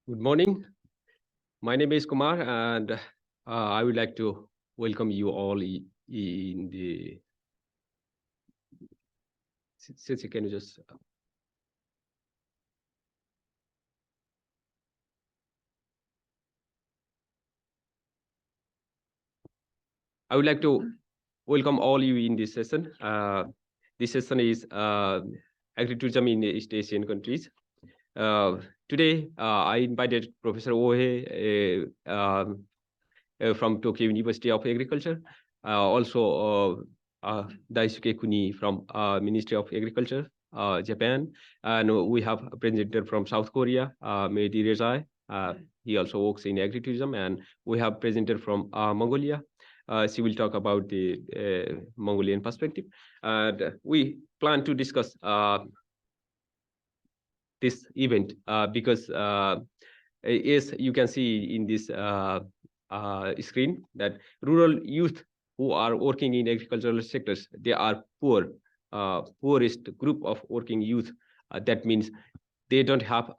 Good morning. My name is Kumar, and I would like to welcome you all in the. Since you can just. I would like to welcome all you in this session. This session is agritourism in East Asian countries. Uh, Today, I invited Professor Ohe from Tokyo University of Agriculture, also Daisuke Kuni from Ministry of Agriculture, Japan, and we have a presenter from South Korea, Mehdi Rezai. He also works in agritourism, and we have presenter from Mongolia. She will talk about the Mongolian perspective, and we plan to discuss this event because yes, you can see in this screen that rural youth who are working in agricultural sectors, they are poorest group of working youth. That means they don't have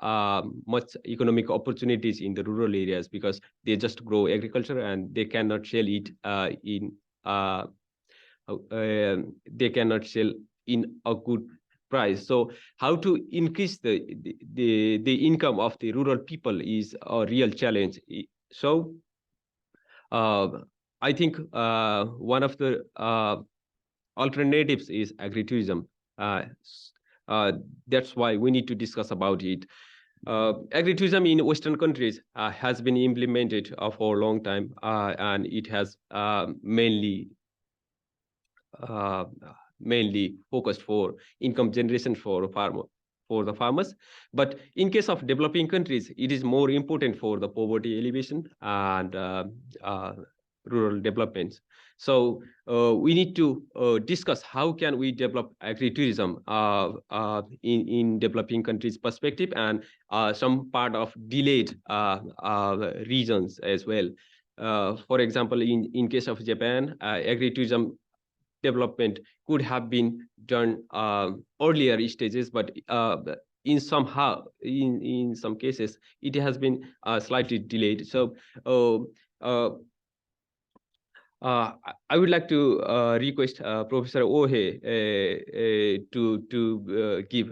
much economic opportunities in the rural areas because they just grow agriculture and they cannot sell it in uh, they cannot sell in a good price. So how to increase the income of the rural people is a real challenge. So uh, I think one of the alternatives is agritourism. Uh, that's why we need to discuss about it. Agritourism in Western countries has been implemented for a long time, and it has uh, mainly focused for income generation for the farmers. But in case of developing countries, it is more important for the poverty elevation and uh, rural developments. So we need to discuss how can we develop agritourism in developing countries perspective and some part of delayed regions as well. For example, in case of Japan, agritourism development could have been done earlier stages, but in some cases it has been slightly delayed. So uh, uh, I would like to request Professor Ohe to give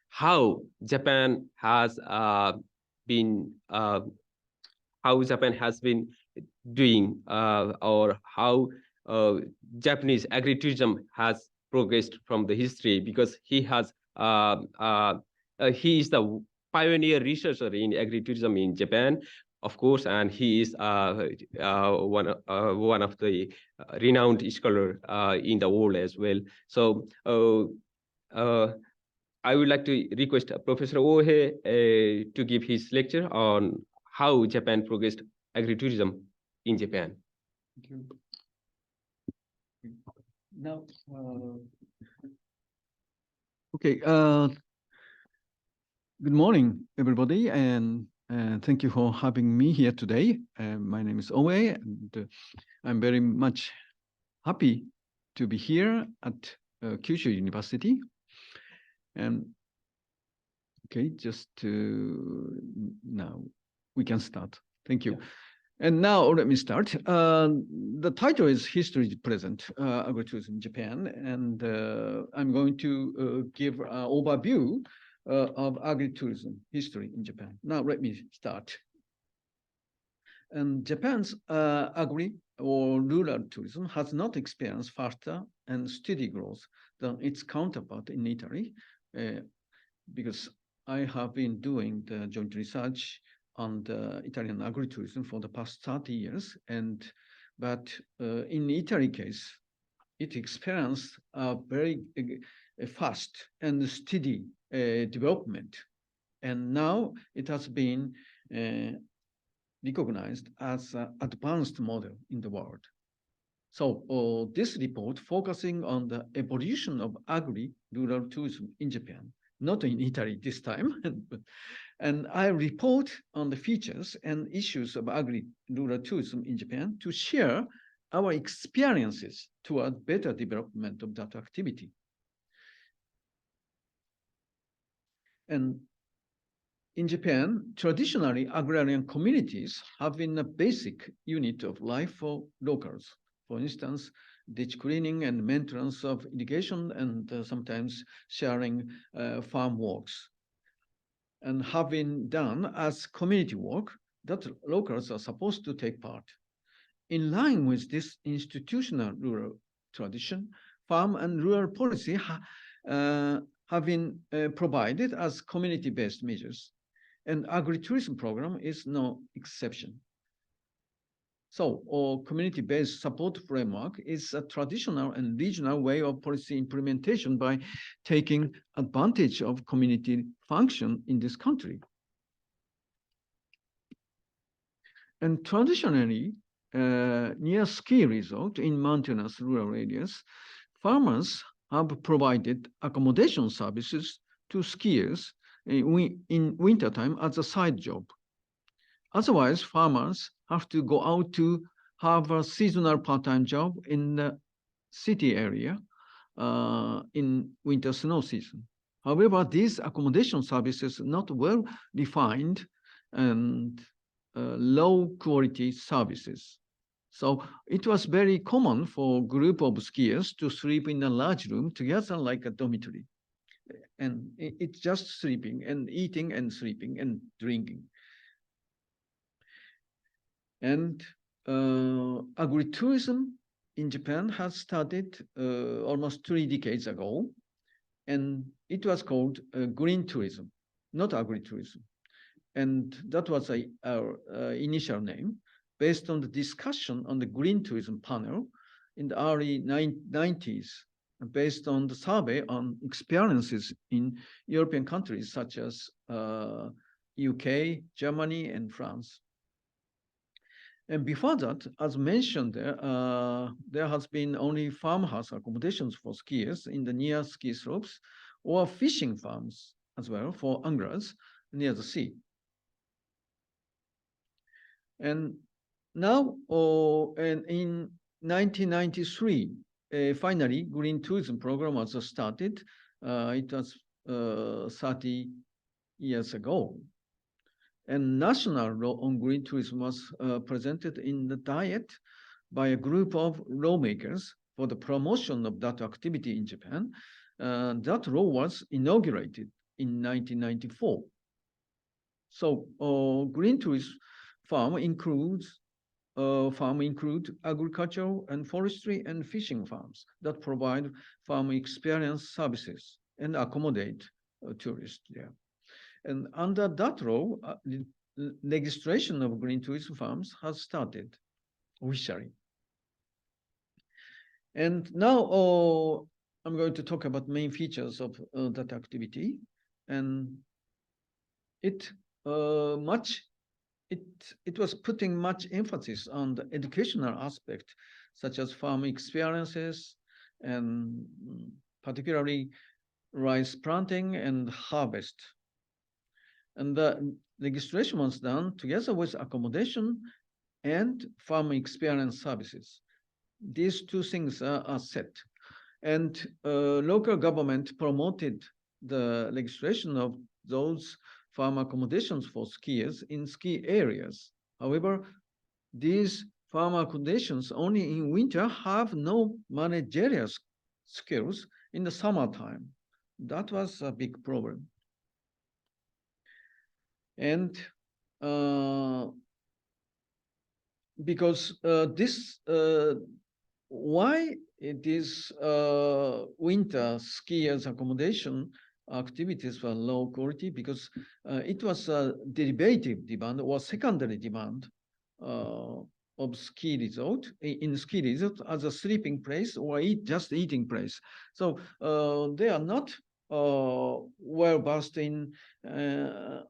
how Japan has been how Japan has been doing, or how uh, Japanese agritourism has progressed from the history, because he is the pioneer researcher in agritourism in Japan, of course, and he is one of the renowned scholar in the world as well. So uh, I would like to request Professor Ohe to give his lecture on how Japan progressed agritourism in Japan. Thank you. Now, okay. Good morning, everybody, and thank you for having me here today. My name is Owe, and I'm very much happy to be here at Kyushu University. And okay, just now we can start. Thank you. Yeah. And now let me start. The title is History Present, Agritourism in Japan. And I'm going to give an overview of agritourism history in Japan. Now let me start. And Japan's agri or rural tourism has not experienced faster and steady growth than its counterpart in Italy, because I have been doing the joint research on the Italian agritourism for the past 30 years. But in Italy case, it experienced a very fast and steady development. And now it has been recognized as an advanced model in the world. So this report focusing on the evolution of agri-rural tourism in Japan, not in Italy this time, and I report on the features and issues of agri-rural tourism in Japan to share our experiences toward better development of that activity. And In Japan, traditionally, agrarian communities have been a basic unit of life for locals. For instance, ditch cleaning and maintenance of irrigation and sometimes sharing farm works, and have been done as community work that locals are supposed to take part. In line with this institutional rural tradition, farm and rural policy have been provided as community-based measures, and agritourism program is no exception. So, our community-based support framework is a traditional and regional way of policy implementation by taking advantage of community function in this country. And traditionally, near ski resort in mountainous rural areas, farmers have provided accommodation services to skiers in wintertime as a side job. Otherwise, farmers have to go out to have a seasonal part-time job in the city area in winter snow season. However, these accommodation services are not well defined and low quality services. So it was very common for a group of skiers to sleep in a large room together like a dormitory. And it's just sleeping and eating and sleeping and drinking. And agritourism in Japan has started almost 3 decades ago, and it was called green tourism, not agritourism. And that was our initial name, based on the discussion on the green tourism panel in the early 90s, based on the survey on experiences in European countries such as UK, Germany, and France. And before that, as mentioned there has been only farmhouse accommodations for skiers in the near ski slopes or fishing farms as well for anglers near the sea. And now, and in 1993, finally, green tourism program was started. It was 30 years ago. And national law on green tourism was presented in the Diet by a group of lawmakers for the promotion of that activity in Japan. That law was inaugurated in 1994. So green tourism farm include agricultural and forestry and fishing farms that provide farm experience services and accommodate tourists there. And under that law, the legislation of green tourism farms has started officially. And now I'm going to talk about main features of that activity. And it was putting much emphasis on the educational aspect, such as farm experiences and particularly rice planting and harvest. And the registration was done together with accommodation and farm experience services. These two things are set. And local government promoted the registration of those farm accommodations for skiers in ski areas. However, these farm accommodations only in winter have no managerial skills in the summertime. That was a big problem. And because why it is winter skiers accommodation activities were low quality? Because it was a derivative demand or secondary demand of ski resort in ski resort as a sleeping place or just eating place. So they are not well versed in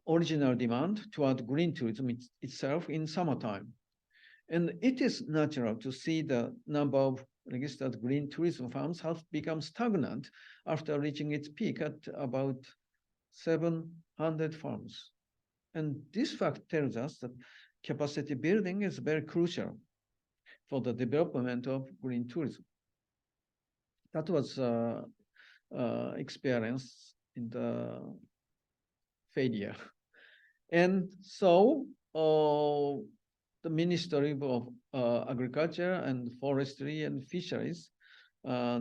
original demand toward green tourism itself in summertime. And it is natural to see the number of registered green tourism farms has become stagnant after reaching its peak at about 700 farms. And this fact tells us that capacity building is very crucial for the development of green tourism. That was experience in the failure. And so the Ministry of Agriculture and Forestry and Fisheries,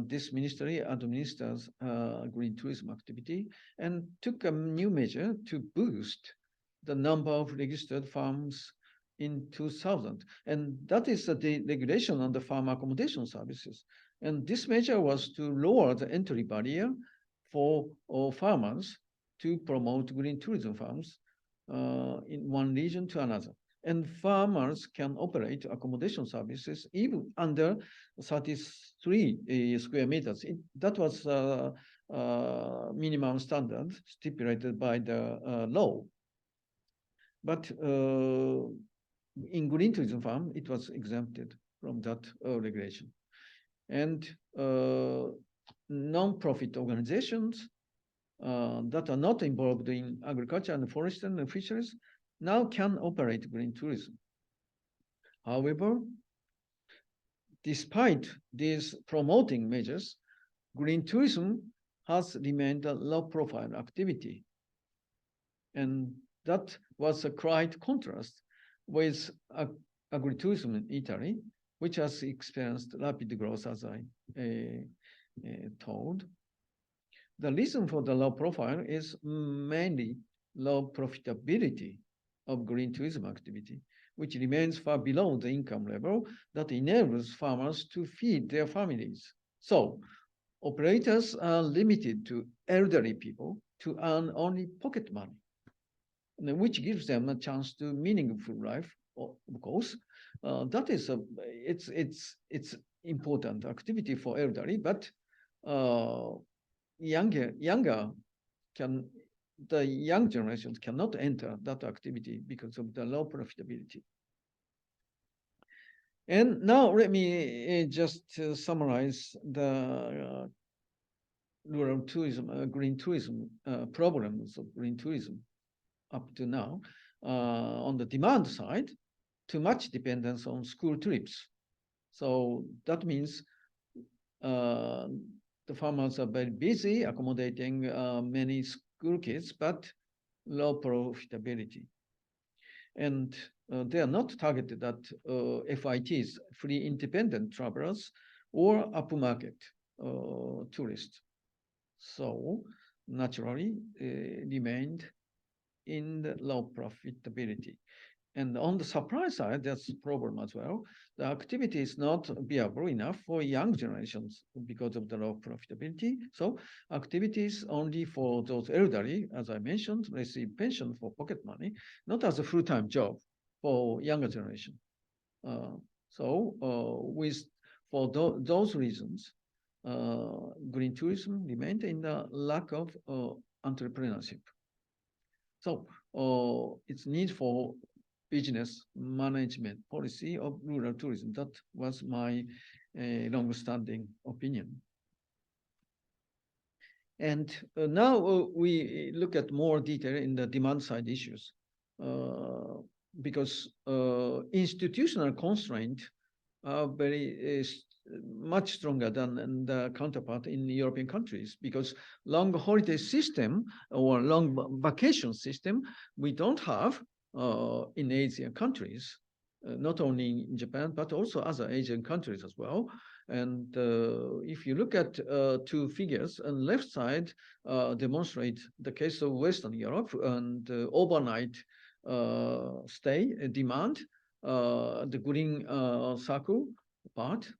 this ministry administers green tourism activity and took a new measure to boost the number of registered farms in 2000. And that is the regulation on the farm accommodation services. And this measure was to lower the entry barrier for farmers to promote green tourism farms in one region to another. And farmers can operate accommodation services even under 33 square meters. That was minimum standard stipulated by the law. But in green tourism farm, it was exempted from that regulation. And non-profit organizations that are not involved in agriculture and forestry and fisheries now can operate green tourism. However, despite these promoting measures, green tourism has remained a low-profile activity. And that was a quite contrast with agritourism in Italy, which has experienced rapid growth, as I told. The reason for the low profile is mainly low profitability of green tourism activity, which remains far below the income level that enables farmers to feed their families. So operators are limited to elderly people to earn only pocket money, which gives them a chance to meaningful life, of course. That is it's important activity for elderly, but the young generations cannot enter that activity because of the low profitability. And now let me just summarize the rural tourism, green tourism problems of green tourism up to now. On the demand side, too much dependence on school trips. So that means the farmers are very busy accommodating many school kids, but low profitability. And they are not targeted at FITs, free independent travelers, or upmarket tourists. So naturally remained in the low profitability. And on the supply side, that's a problem as well. The activity is not viable enough for young generations because of the low profitability. So activities only for those elderly, as I mentioned, receive pension for pocket money, not as a full-time job for younger generation. Those reasons, green tourism remained in the lack of entrepreneurship. So its need for business management policy of rural tourism. That was my long-standing opinion. And now we look at more detail in the demand side issues because institutional constraints are very much stronger than the counterpart in European countries, because long holiday system or long vacation system we don't have in Asian countries, not only in Japan, but also other Asian countries as well. And if you look at two figures, on left side demonstrate the case of Western Europe and overnight stay demand, the green circle part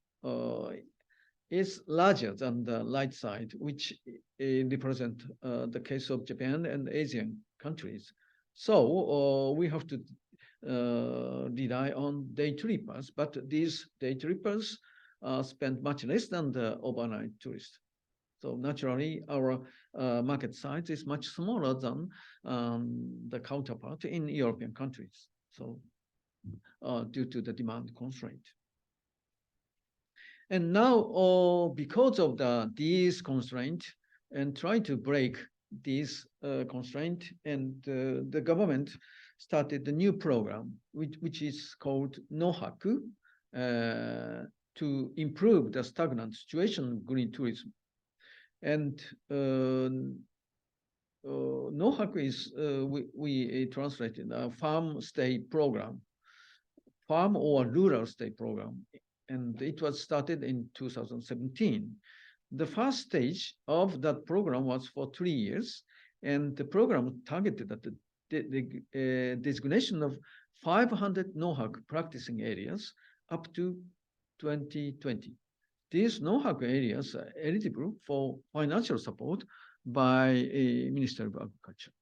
is larger than the light side, which represent the case of Japan and Asian countries. So we have to rely on day trippers, but these day trippers spend much less than the overnight tourists. So naturally, our market size is much smaller than the counterpart in European countries. So due to the demand constraint. And now, because of these constraints, and try to break these constraint, and the government started a new program, which is called NOHAKU, to improve the stagnant situation of green tourism. And NOHAC is, we translated a farm stay program, farm or rural stay program. And it was started in 2017. The first stage of that program was for 3 years, and the program targeted at the designation of 500 NOHAC practicing areas up to 2020. These NOHAC areas are eligible for financial support by a Ministry of Agriculture.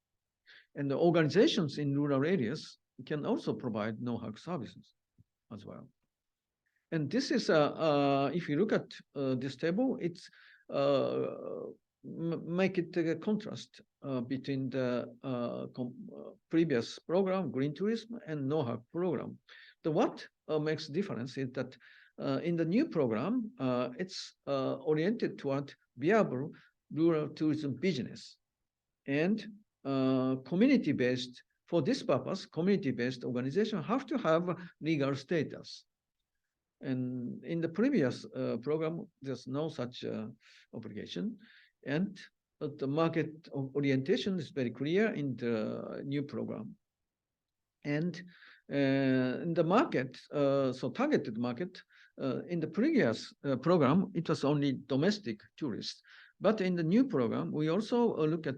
And the organizations in rural areas can also provide NOHAC services as well. And this is, if you look at this table, it's make it a contrast between the previous program, Green Tourism, and NOHAC program. What makes difference is that in the new program, it's oriented toward viable rural tourism business and community-based. For this purpose, community-based organizations have to have legal status. And in the previous program, there's no such obligation. And the market orientation is very clear in the new program. And in the market, so targeted market, in the previous program, it was only domestic tourists. But in the new program, we also look at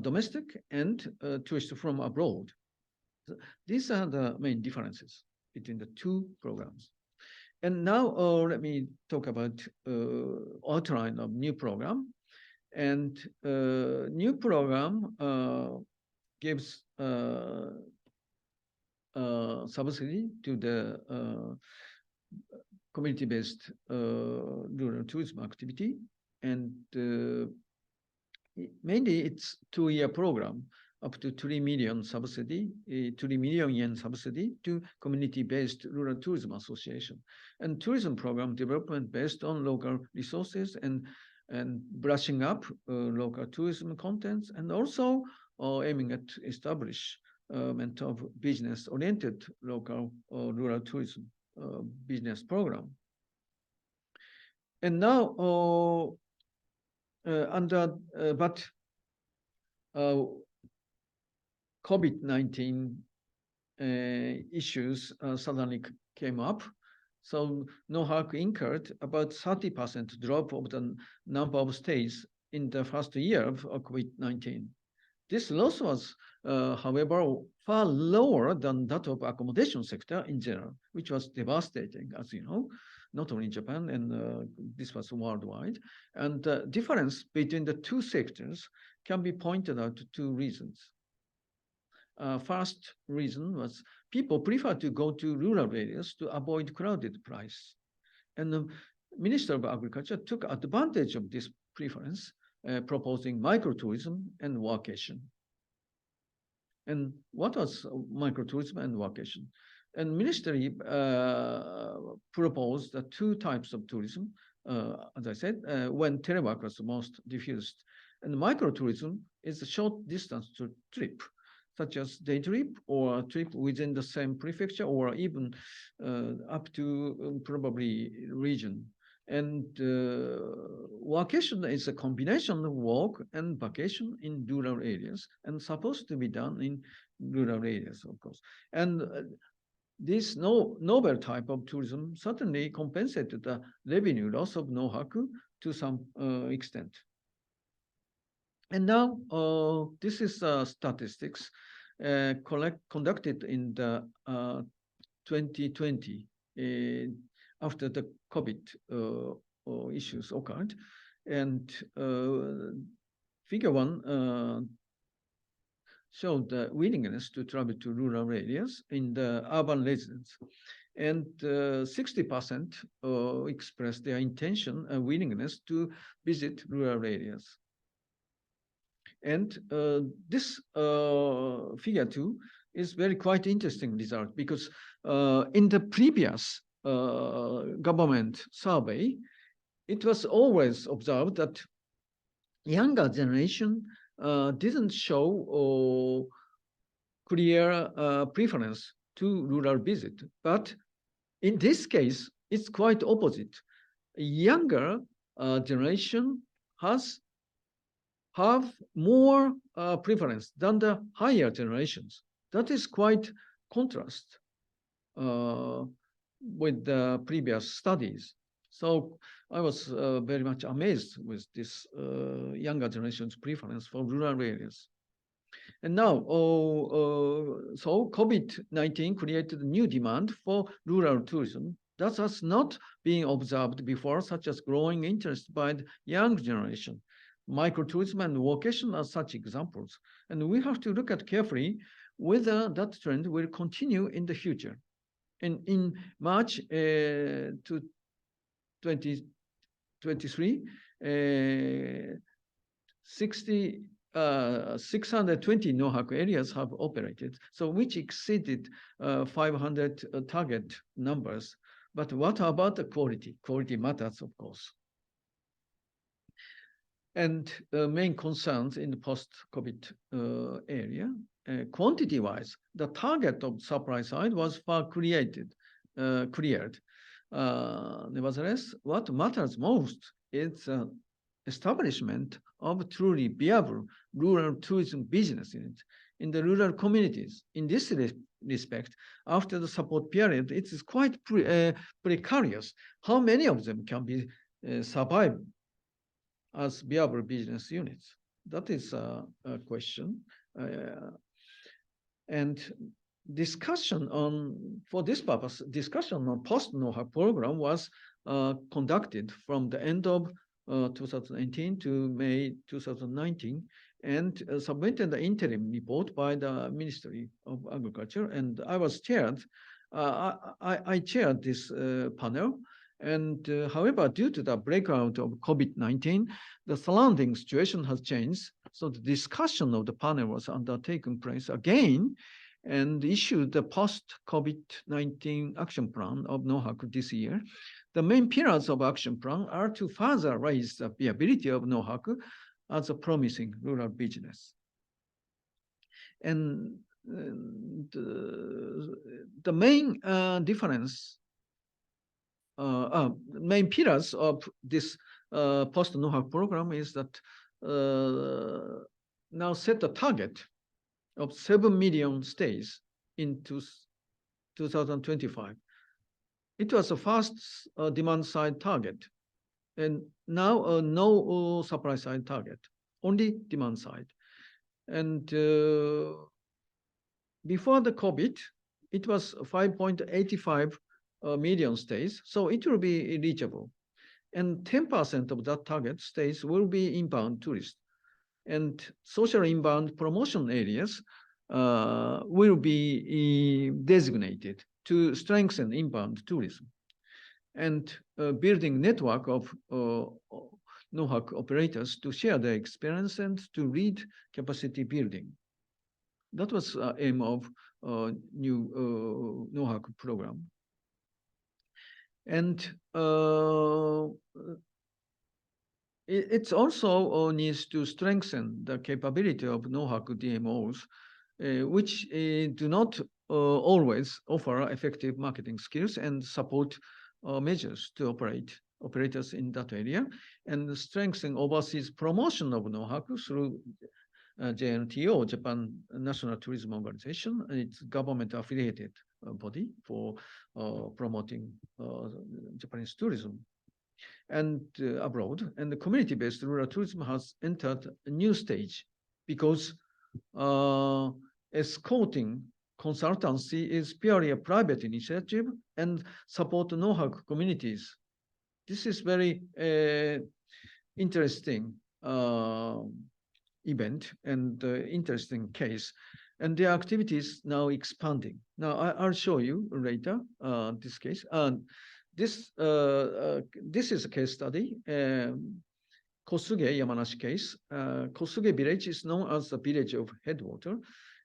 domestic and tourists from abroad. These are the main differences between the two programs. And now let me talk about outline of new program. And new program gives subsidy to the community-based rural tourism activity. And mainly it's 2-year program, up to 3 million subsidy, 3 million yen subsidy to community-based rural tourism association, and tourism program development based on local resources and brushing up local tourism contents, and also aiming at establishment of business-oriented local rural tourism business program. And now but COVID-19 issues suddenly came up. So NOHAC incurred about 30% drop of the number of stays in the first year of COVID-19. This loss was, however, far lower than that of accommodation sector in general, which was devastating, as you know, not only in Japan, and this was worldwide. And the difference between the two sectors can be pointed out to 2 reasons. First reason was people prefer to go to rural areas to avoid crowded place. And the Minister of Agriculture took advantage of this preference, proposing microtourism and workation. And what was microtourism and workation? And ministry proposed 2 types of tourism, as I said, when telework was most diffused. And microtourism is a short distance trip, such as day trip or a trip within the same prefecture, or even up to probably region. And workation is a combination of work and vacation in rural areas, and supposed to be done in rural areas, of course. And this novel type of tourism certainly compensated the revenue loss of NOHAC to some extent. And now this is statistics conducted in the 2020 after the COVID issues occurred. And figure 1 showed the willingness to travel to rural areas in the urban residents. And 60% expressed their intention and willingness to visit rural areas. And this figure 2 is very quite interesting result, because in the previous government survey, it was always observed that younger generation didn't show clear preference to rural visit. But in this case, it's quite opposite. Younger generation has have more preference than the higher generations. That is quite contrast with the previous studies. So I was very much amazed with this younger generation's preference for rural areas. And now, so COVID-19 created a new demand for rural tourism that has not been observed before, such as growing interest by the young generation. Microtourism and vocation are such examples. And we have to look at carefully whether that trend will continue in the future. And in March 2023, 620 NOHAC areas have operated, so which exceeded 500 target numbers. But what about the quality? Quality matters, of course. And main concerns in the post-COVID area, quantity-wise, the target of supply side was far cleared. Nevertheless, what matters most is establishment of truly viable rural tourism business in the rural communities. In this respect, after the support period, it is quite precarious. How many of them can be survive as viable business units? That is a question. And discussion on, for this purpose, discussion on post-NOHA program was conducted from the end of 2018 to May 2019, and submitted the interim report by the Ministry of Agriculture, and I was chaired. I chaired this panel, and however, due to the breakout of COVID-19, the surrounding situation has changed. So the discussion of the panel was undertaken place again, and issued the post-COVID-19 action plan of NOHAC this year. The main pillars of action plan are to further raise the viability of NOHAC as a promising rural business. And the main difference, main pillars of this post-NOHAC program is that now set a target of 7 million stays in 2025. It was a first demand side target, and now no supply side target, only demand side. And before the COVID, it was 5.85 million stays, so it will be reachable. And 10% of that target stays will be inbound tourists. And social inbound promotion areas will be designated to strengthen inbound tourism, and building network of NOHAC operators to share their experience and to lead capacity building. That was aim of new NOHAC program. And it also needs to strengthen the capability of NOHAC DMOs, which do not always offer effective marketing skills and support measures to operators in that area, and strengthen overseas promotion of NOHAC through JNTO, Japan National Tourism Organization, and its government-affiliated body for promoting Japanese tourism and abroad. And the community-based rural tourism has entered a new stage because escorting consultancy is purely a private initiative and support NOHAC communities. This is very interesting event and interesting case, and their activities now expanding. Now I'll show you later this case. This is a case study. Kosuge Yamanashi case. Kosuge village is known as the village of headwater.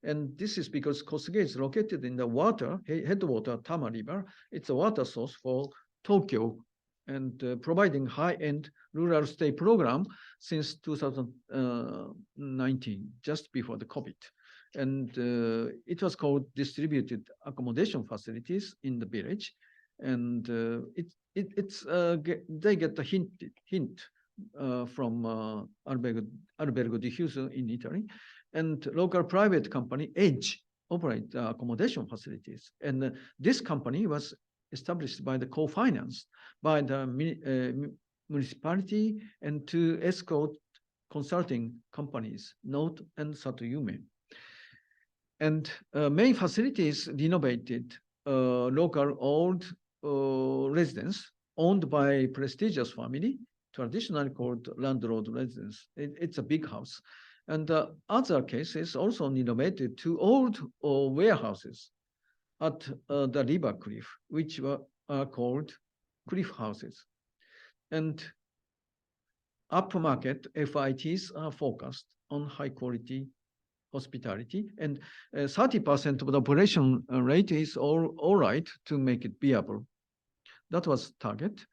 And this is because Kosuge is located in the headwater Tama River. It's a water source for Tokyo, and providing high-end rural stay program since 2019, just before the COVID. And it was called distributed accommodation facilities in the village. And they get the hint from Albergo Diffuso in Italy, and local private company Edge operate accommodation facilities. And this company was established by the co-finance by the municipality and two escort consulting companies, Note and Satoyume. And main facilities renovated local old residence owned by prestigious family, traditionally called landlord residence. It's a big house. And other cases also renovated two old warehouses at the river cliff, which are called cliff houses. And upmarket FITs are focused on high quality hospitality, and 30% of the operation rate is all right to make it viable. That was target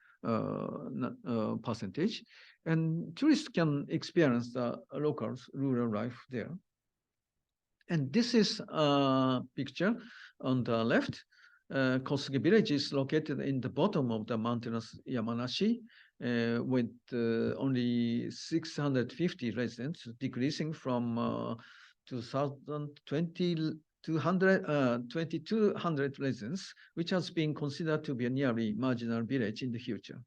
percentage, and tourists can experience the locals' rural life there. And this is a picture on the left. Kosuge village is located in the bottom of the mountainous Yamanashi, with only 650 residents, decreasing from 2020 2,200 residents, which has been considered to be a nearly marginal village in the future.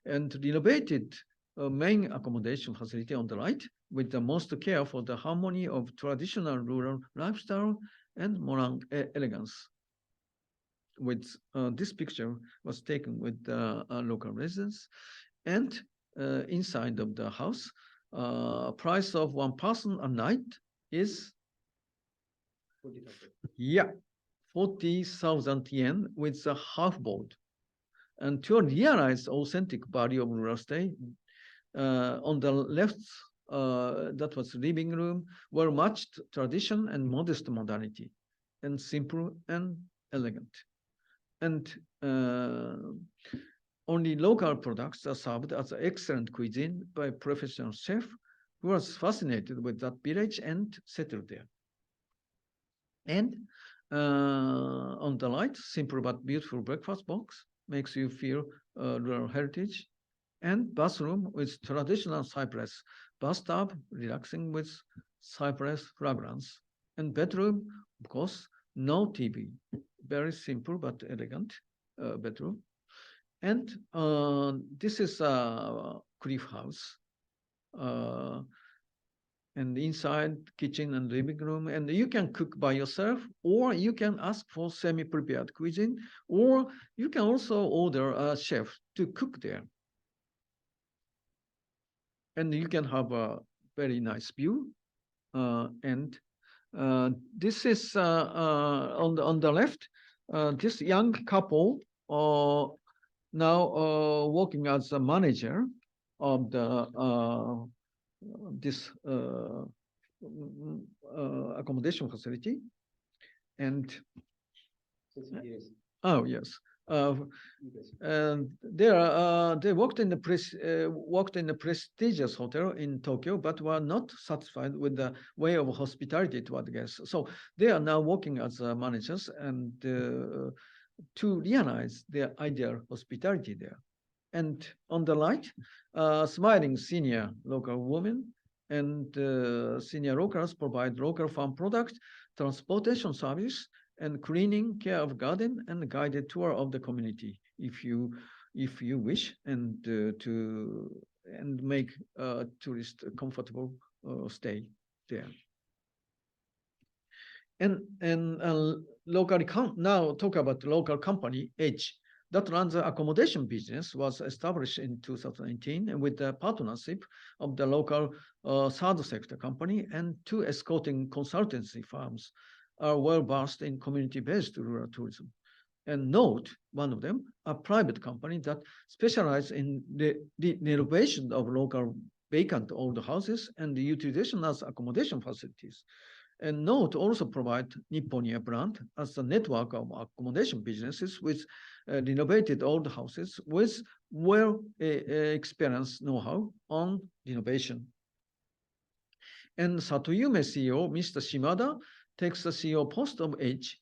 And renovated main accommodation facility on the right with the most care for the harmony of traditional rural lifestyle and modern elegance. With this picture was taken with local residents, and inside of the house, price of one person a night is 40,000 yen with a half board. And to realize authentic value of rural stay, on the left, that was living room, were matched tradition and modest modernity, and simple and elegant. And only local products are served as excellent cuisine by professional chef who was fascinated with that village and settled there. And on the right, simple but beautiful breakfast box makes you feel rural heritage. And bathroom with traditional cypress bathtub, relaxing with cypress fragrance. And bedroom, of course, no TV. Very simple but elegant bedroom. And this is a cliff house. And inside kitchen and living room, and you can cook by yourself, or you can ask for semi-prepared cuisine, or you can also order a chef to cook there. And you can have a very nice view. And this is on the left. This young couple now working as a manager of the this accommodation facility. And oh yes, and they worked in the prestigious hotel in Tokyo, but were not satisfied with the way of hospitality toward guests. So they are now working as managers and to realize their ideal hospitality there. And on the right, smiling senior local women and senior locals provide local farm products, transportation service, and cleaning, care of garden, and guided tour of the community if you wish, and make tourist comfortable stay there. And now talk about the local company Edge that runs the accommodation business was established in 2019 with the partnership of the local third sector company and two escorting consultancy firms are well versed in community-based rural tourism. And Note, one of them, a private company that specializes in the renovation of local vacant old houses and the utilization as accommodation facilities. And Note also provide Nipponia brand as a network of accommodation businesses with renovated old houses with well experienced know-how on renovation. And Satoyume CEO, Mr. Shimada, takes the CEO post of Edge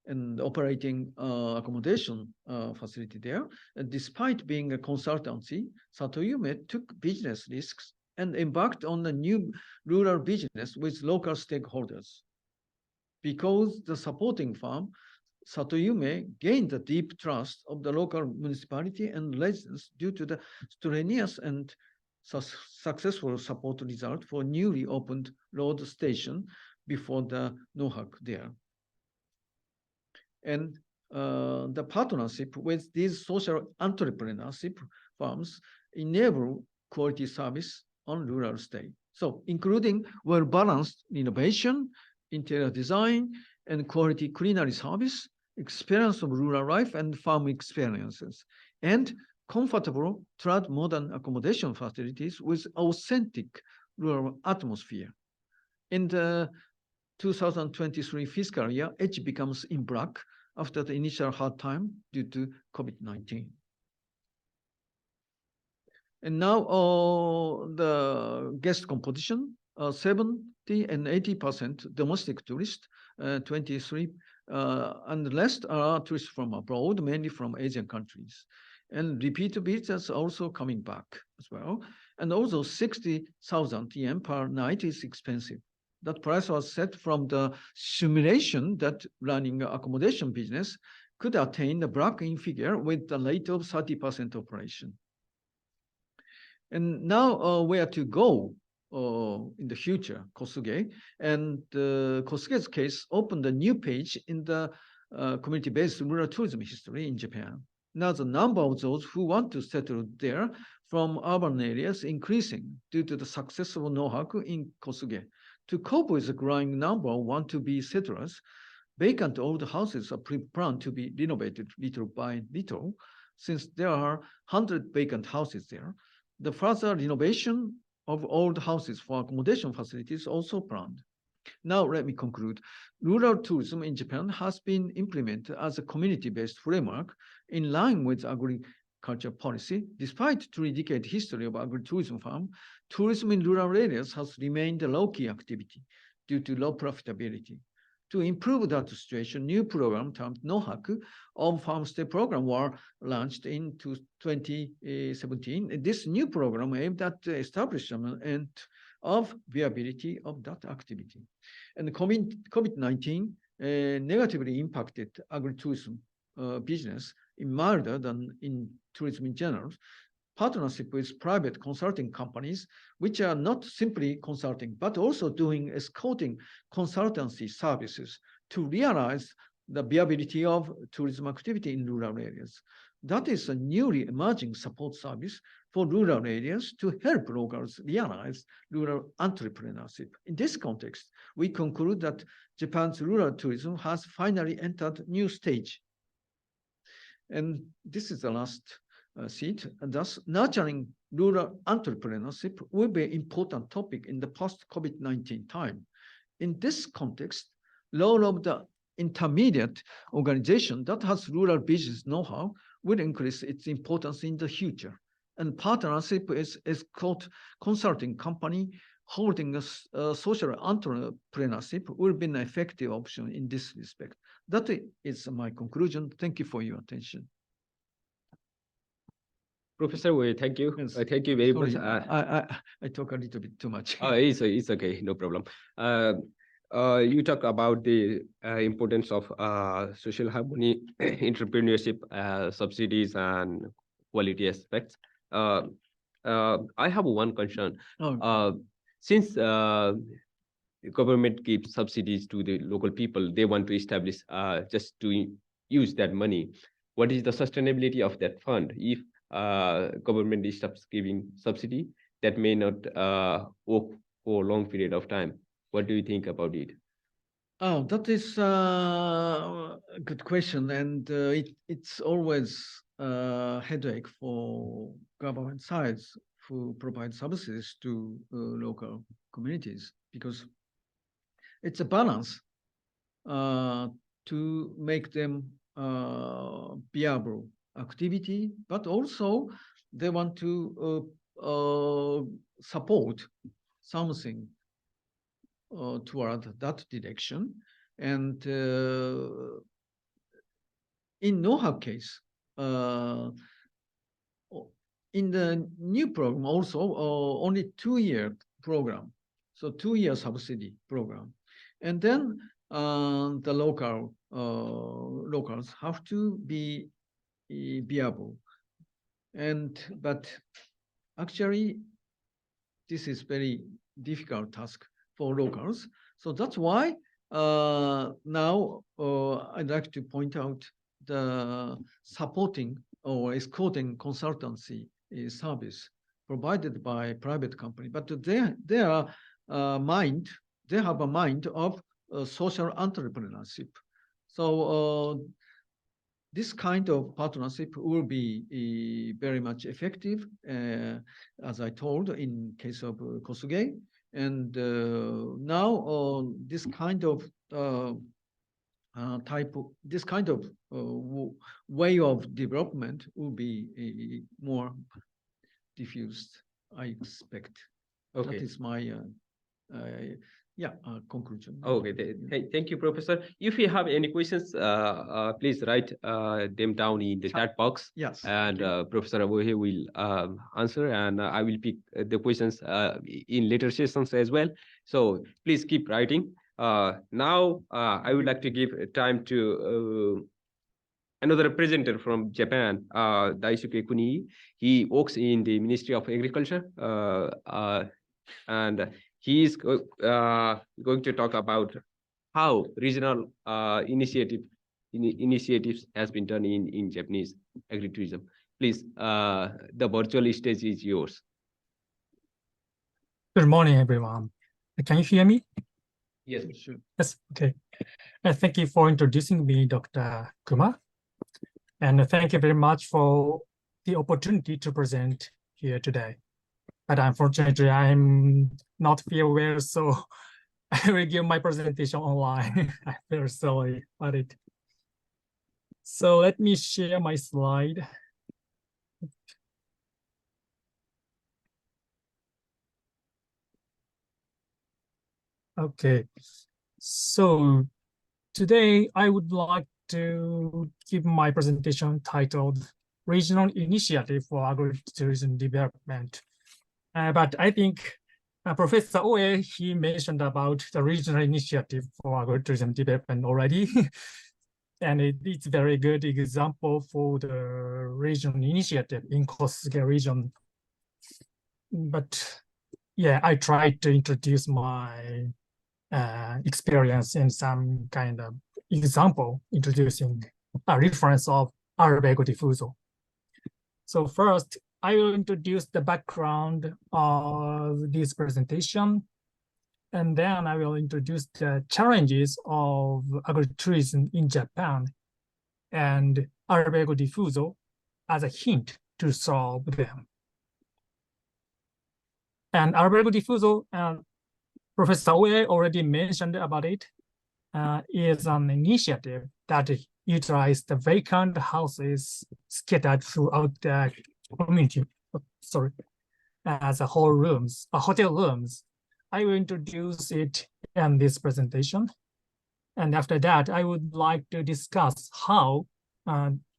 and operating accommodation facility there. And despite being a consultancy, Satoyume took business risks and embarked on a new rural business with local stakeholders. Because the supporting firm, Satoyume gained the deep trust of the local municipality and residents due to the strenuous and successful support result for newly opened road station before the NOHAC there. And the partnership with these social entrepreneurship firms enable quality service on rural state. So including well-balanced innovation, interior design, and quality culinary service, experience of rural life and farm experiences, and comfortable trad modern accommodation facilities with authentic rural atmosphere. In the 2023 fiscal year, Edge becomes in black after the initial hard time due to COVID-19. And now the guest composition, 70 and 80% domestic tourists, 23, and the rest are tourists from abroad, mainly from Asian countries. And repeat visitors also coming back as well. And also 60,000 yen per night is expensive. That price was set from the simulation that running accommodation business could attain the break-even figure with the rate of 30% operation. And now where to go in the future, Kosuge. And Kosuge's case opened a new page in the community-based rural tourism history in Japan. Now the number of those who want to settle there from urban areas increasing due to the successful NOHAK in Kosuge. To cope with the growing number of want-to-be settlers, vacant old houses are planned to be renovated little by little, since there are 100 vacant houses there. The further renovation of old houses for accommodation facilities also planned. Now let me conclude. Rural tourism in Japan has been implemented as a community-based framework in line with agriculture policy. Despite 3-decade history of agritourism farm, tourism in rural areas has remained a low-key activity due to low profitability. To improve that situation, new program termed NOHAK of Farmstay program were launched in 2017. This new program aimed at establishment of viability of that activity. And COVID-19 negatively impacted agritourism business in milder than in tourism in general. Partnership with private consulting companies, which are not simply consulting, but also doing escorting consultancy services to realize the viability of tourism activity in rural areas. That is a newly emerging support service for rural areas to help locals realize rural entrepreneurship. In this context, we conclude that Japan's rural tourism has finally entered a new stage. And this is the last seat. And thus, nurturing rural entrepreneurship will be an important topic in the post-COVID-19 time. In this context, role of the intermediate organization that has rural business know-how will increase its importance in the future. And partnership is called consulting company holding a social entrepreneurship will be an effective option in this respect. That is my conclusion. Thank you for your attention. Professor Wei, thank you. Yes. Thank you very Sorry, much. I talk a little bit too much. It's okay, no problem. You talk about the importance of social harmony, entrepreneurship, subsidies, and quality aspects. I have one concern. Oh. Since government gives subsidies to the local people, they want to establish just to use that money. What is the sustainability of that fund? If government stops giving subsidy, that may not work for a long period of time. What do you think about it? Oh, that is a good question, and it's always a headache for government sides who provide services to local communities, because it's a balance to make them viable activity, but also they want to support something toward that direction. And in know-how case, in the new program also only 2-year program, so 2-year subsidy program, and then the locals have to be viable, but actually this is very difficult task for locals. So that's why now I'd like to point out the supporting or escorting consultancy service provided by private company, but they have a mind of social entrepreneurship. So this kind of partnership will be very much effective, as I told in case of Kosuge. And now this kind of way of development will be more diffused, I expect. Okay. That is my conclusion. Okay, thank you, Professor. If you have any questions, please write them down in the chat box. Yes. And Professor Abohe will answer, and I will pick the questions in later sessions as well. So please keep writing. Now, I would like to give time to another presenter from Japan, Daisuke Kuni. He works in the Ministry of Agriculture, and he is going to talk about how regional initiatives has been done in Japanese agritourism. Please, the virtual stage is yours. Good morning, everyone. Can you hear me? Yes, sure. Yes, okay. Thank you for introducing me, Dr. Kuma. And thank you very much for the opportunity to present here today. But unfortunately, I'm not feel well, so I will give my presentation online. I'm very sorry about it. So let me share my slide. Okay, so today I would like to give my presentation titled Regional Initiative for Agritourism Development. But I think Professor Oe, he mentioned about the regional initiative for agritourism development already. And it's a very good example for the regional initiative in Kosuge region. But yeah, I tried to introduce my experience in some kind of example, introducing a reference of Arbego Diffuso. So first, I will introduce the background of this presentation, and then I will introduce the challenges of agritourism in Japan and Arbego Diffuso as a hint to solve them. And Arbego Diffuso, Professor Oe already mentioned about it, is an initiative that utilizes the vacant houses scattered throughout the community, as a hotel rooms. I will introduce it in this presentation. And after that, I would like to discuss how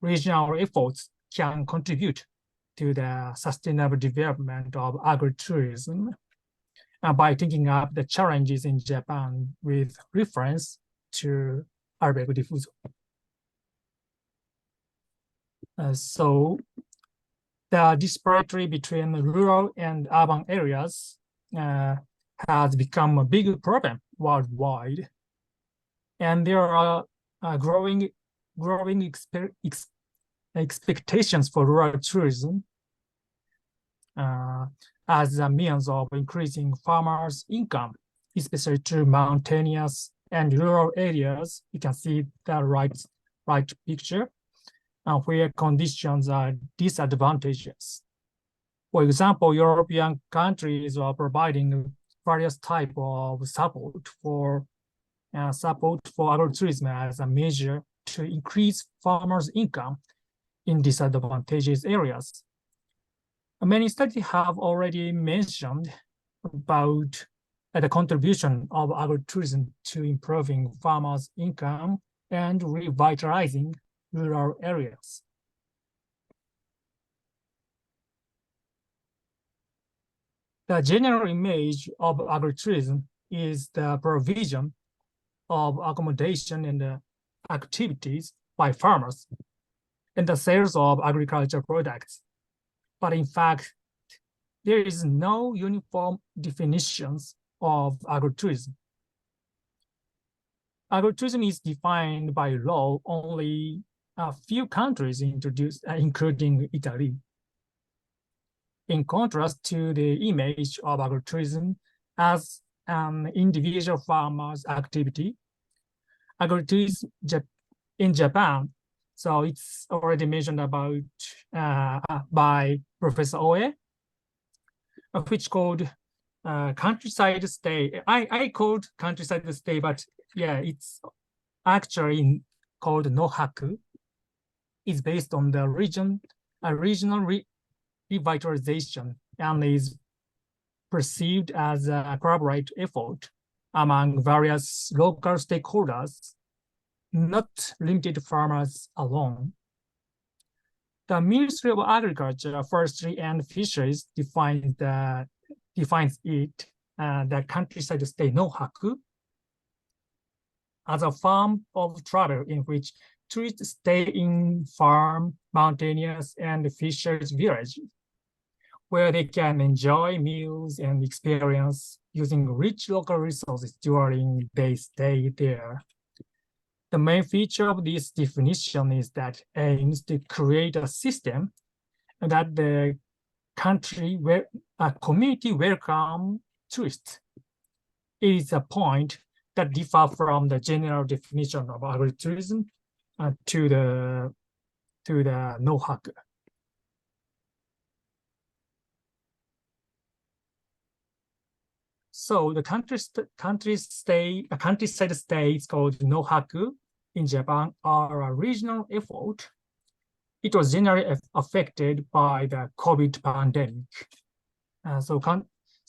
regional efforts can contribute to the sustainable development of agritourism by thinking up the challenges in Japan with reference to Arbego Diffuso. So the disparity between rural and urban areas has become a big problem worldwide. And there are growing expectations for rural tourism as a means of increasing farmers' income, especially to mountainous and rural areas. You can see the right picture, where conditions are disadvantageous. For example, European countries are providing various types of support for agritourism as a measure to increase farmers' income in disadvantaged areas. Many studies have already mentioned about the contribution of agritourism to improving farmers' income and revitalizing rural areas. The general image of agritourism is the provision of accommodation and activities by farmers and the sales of agricultural products. But in fact, there is no uniform definitions of agritourism. Agritourism is defined by law only a few countries introduced, including Italy. In contrast to the image of agritourism as an individual farmer's activity, agritourism in Japan, so it's already mentioned about by Professor Oe, which called countryside stay. I called countryside stay, but yeah, it's actually called nohaku. It's based on the regional revitalization and is perceived as a collaborative effort among various local stakeholders, not limited to farmers alone. The Ministry of Agriculture, Forestry and Fisheries defines it, the countryside stay nohaku, as a form of travel in which tourists stay in farm, mountainous, and fisheries villages, where they can enjoy meals and experience using rich local resources during their stay there. The main feature of this definition is that it aims to create a system that the country where a community welcome tourists. It is a point that differ from the general definition of agritourism to the nohaku. So the countryside stays called nohaku in Japan are a regional effort. It was generally affected by the COVID pandemic. So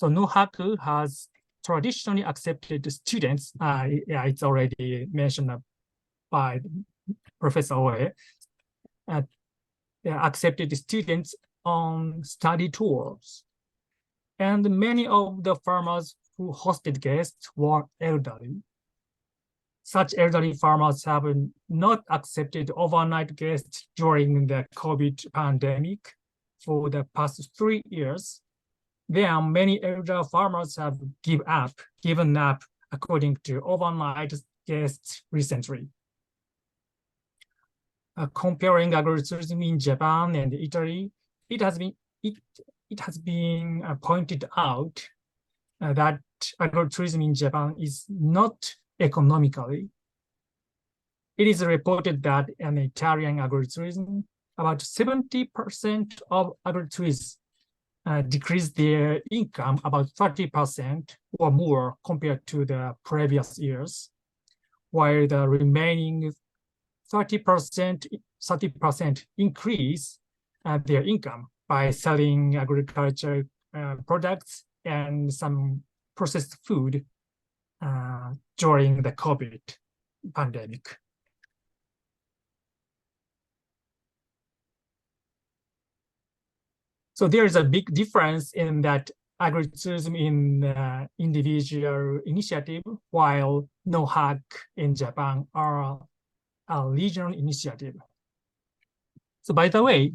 nohaku has traditionally accepted students. Yeah, it's already mentioned by Professor Oe. Accepted students on study tours. And many of the farmers who hosted guests were elderly. Such elderly farmers have not accepted overnight guests during the COVID pandemic for the past 3 years. There are many elder farmers have given up according to overnight guests recently. Comparing agritourism in Japan and Italy, it has been pointed out that agritourism in Japan is not economically. It is reported that in Italian agritourism, about 70% of agritourists decreased their income about 30% or more compared to the previous years, while the remaining 30% increase their income by selling agricultural products and some processed food during the COVID pandemic. So there is a big difference in that agritourism in individual initiative, while nohaku in Japan are a regional initiative. So by the way,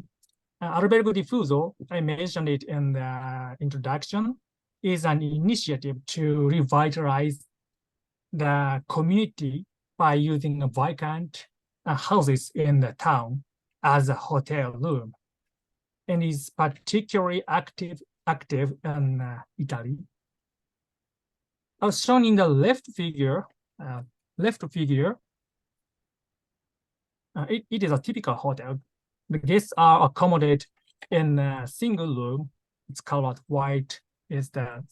Albergo Diffuso, I mentioned it in the introduction, is an initiative to revitalize the community by using vacant houses in the town as a hotel room, and is particularly active in Italy. As shown in the left figure, it is a typical hotel. The guests are accommodated in a single room. It's colored white. Is the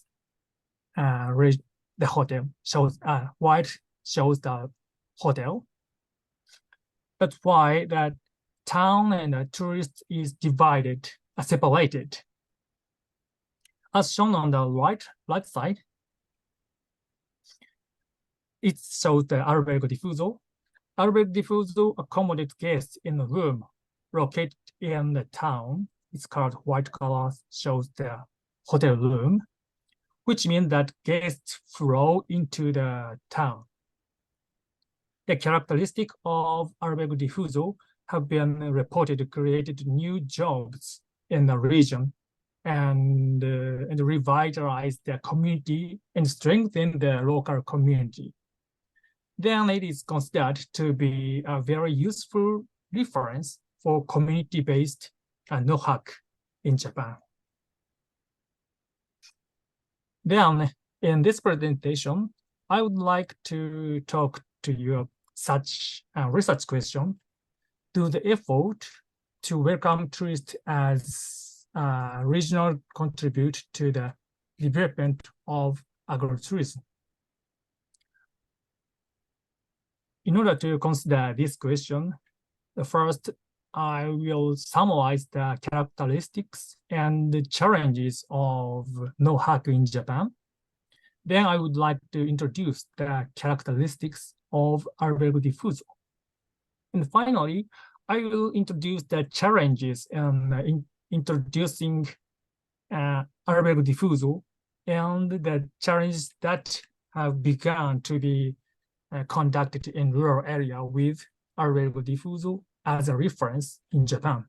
hotel shows white shows the hotel. That's why the town and the tourist is divided, separated. As shown on the right side, it shows the Albergo Diffuso. Albergo Diffuso accommodates guests in a room located in the town. It's called white color, shows the hotel room, which means that guests flow into the town. The characteristics of Albergo Diffuso have been reported created new jobs in the region and revitalize the community and strengthen the local community. Then it is considered to be a very useful reference for community-based NOHAC in Japan. Then in this presentation, I would like to talk to you such a research question. Do the effort to welcome tourists as a regional contribute to the development of agritourism? In order to consider this question, first, I will summarize the characteristics and the challenges of NOHAC in Japan. Then I would like to introduce the characteristics of Albergo Diffuso. And finally, I will introduce the challenges in introducing Albergo Diffuso and the challenges that have begun to be conducted in rural area with Albergo Diffuso as a reference in Japan.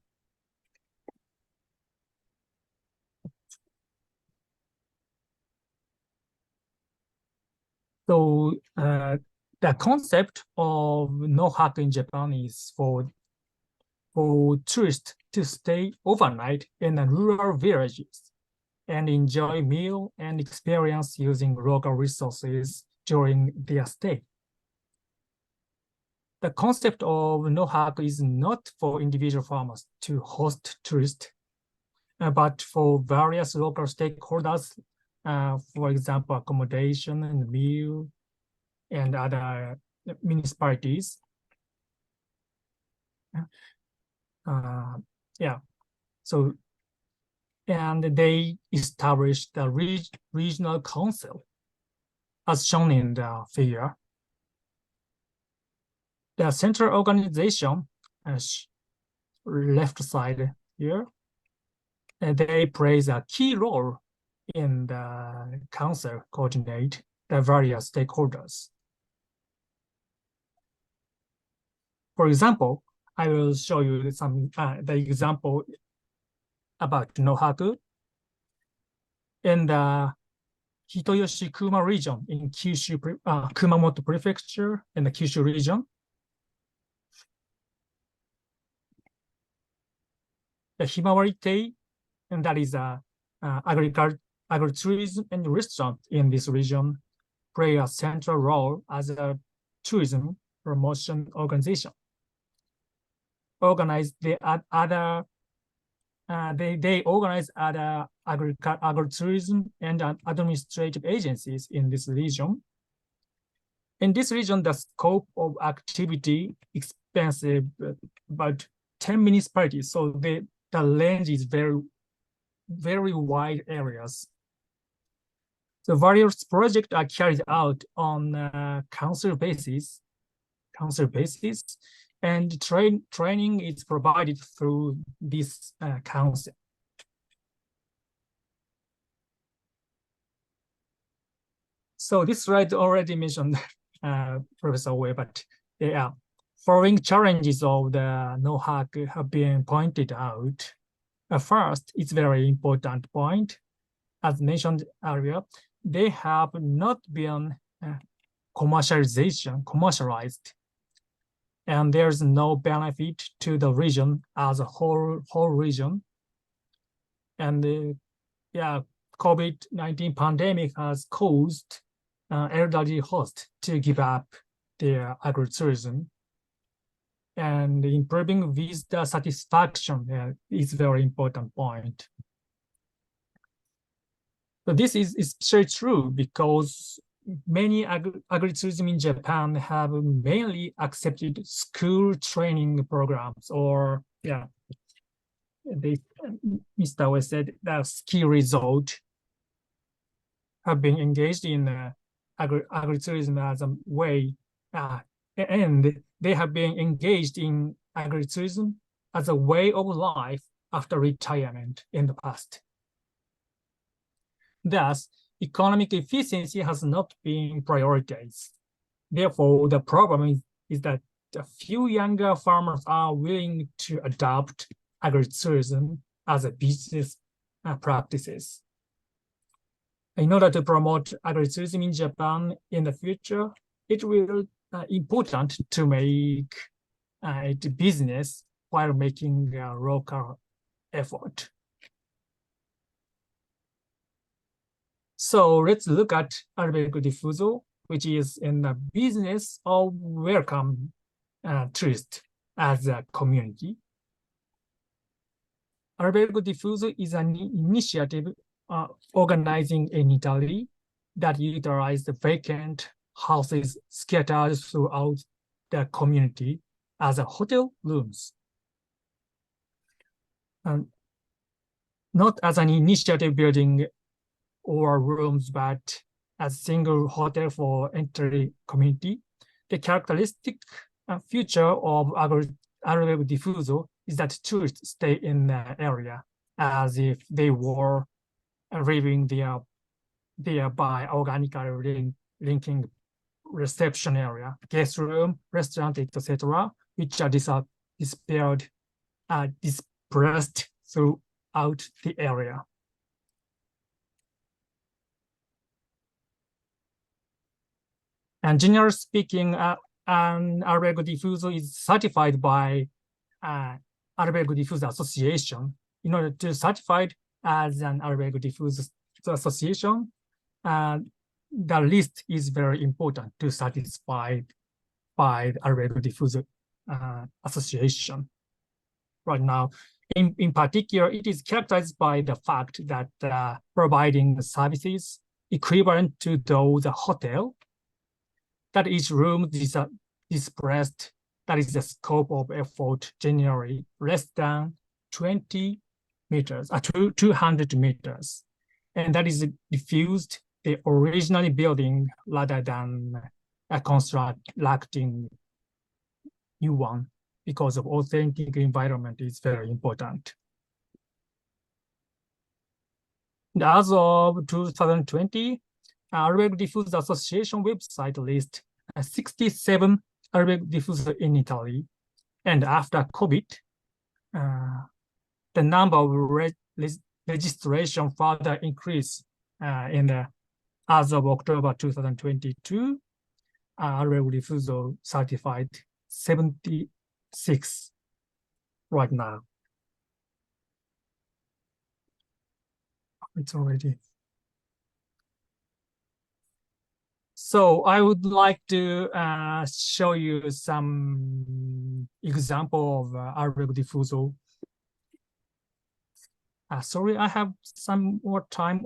So the concept of NOHAC in Japan is for tourists to stay overnight in the rural villages and enjoy meal and experience using local resources during their stay. The concept of NOHAC is not for individual farmers to host tourists, but for various local stakeholders, for example, accommodation and meal and other municipalities. So, and they established the regional council as shown in the figure. The central organization, left side here, they play a key role in the council coordinate the various stakeholders. For example, I will show you some the example about NOHAC in the Hitoyoshi-Kuma region in Kyushu, Kumamoto Prefecture in the Kyushu region. The Himawari-tei, and that is a agritourism and restaurant in this region, play a central role as a tourism promotion organization. Organize the other, they organize other agritourism and administrative agencies in this region. In this region, the scope of activity expansive about 10 municipalities, so the range is very wide areas. The various projects are carried out on council basis, and training is provided through this council. So this slide already mentioned Professor Wei, but yeah, following challenges of the NOHAC have been pointed out. First, it's very important point. As mentioned earlier, they have not been commercialized, and there's no benefit to the region as a whole region. And COVID-19 pandemic has caused elderly hosts to give up their agritourism. And improving visitor satisfaction is a very important point. So this is especially true because many agritourism in Japan have mainly accepted school training programs, or Mr. Wei said that ski resort have been engaged in agritourism as a way, and they have been engaged in agritourism as a way of life after retirement in the past. Thus, economic efficiency has not been prioritized. Therefore, the problem is that a few younger farmers are willing to adopt agritourism as a business practices. In order to promote agritourism in Japan in the future, it will important to make it a business while making a local effort. So let's look at albergo diffuso, which is in the business of welcome tourists as a community. Albergo diffuso is an initiative organizing in Italy that utilizes the vacant houses scattered throughout the community as a hotel rooms. Not as an initiative building or rooms, but as a single hotel for entire community. The characteristic feature of albergo diffuso is that tourists stay in the area as if they were living there by organically linking reception area, guest room, restaurant, etc., which are dispersed throughout the area. And generally speaking, an albergo diffuso is certified by Albergo Diffuso Association. In order to certify as an albergo diffuso association, the list is very important to satisfy by the albergo diffuso association. Right now, in particular, it is characterized by the fact that providing services equivalent to those hotel, that each room is dispersed, that is the scope of effort generally less than 20 meters, 200 meters. And that is diffused the originally building rather than constructing new one, because of authentic environment is very important. As of 2020, Albergo Diffuso Association website lists 67 albergo diffuso in Italy. And after COVID, the number of registration further increased as of October 2022, albergo diffuso certified 76 right now. It's already. So I would like to show you some example of albergo diffuso. Sorry, I have some more time.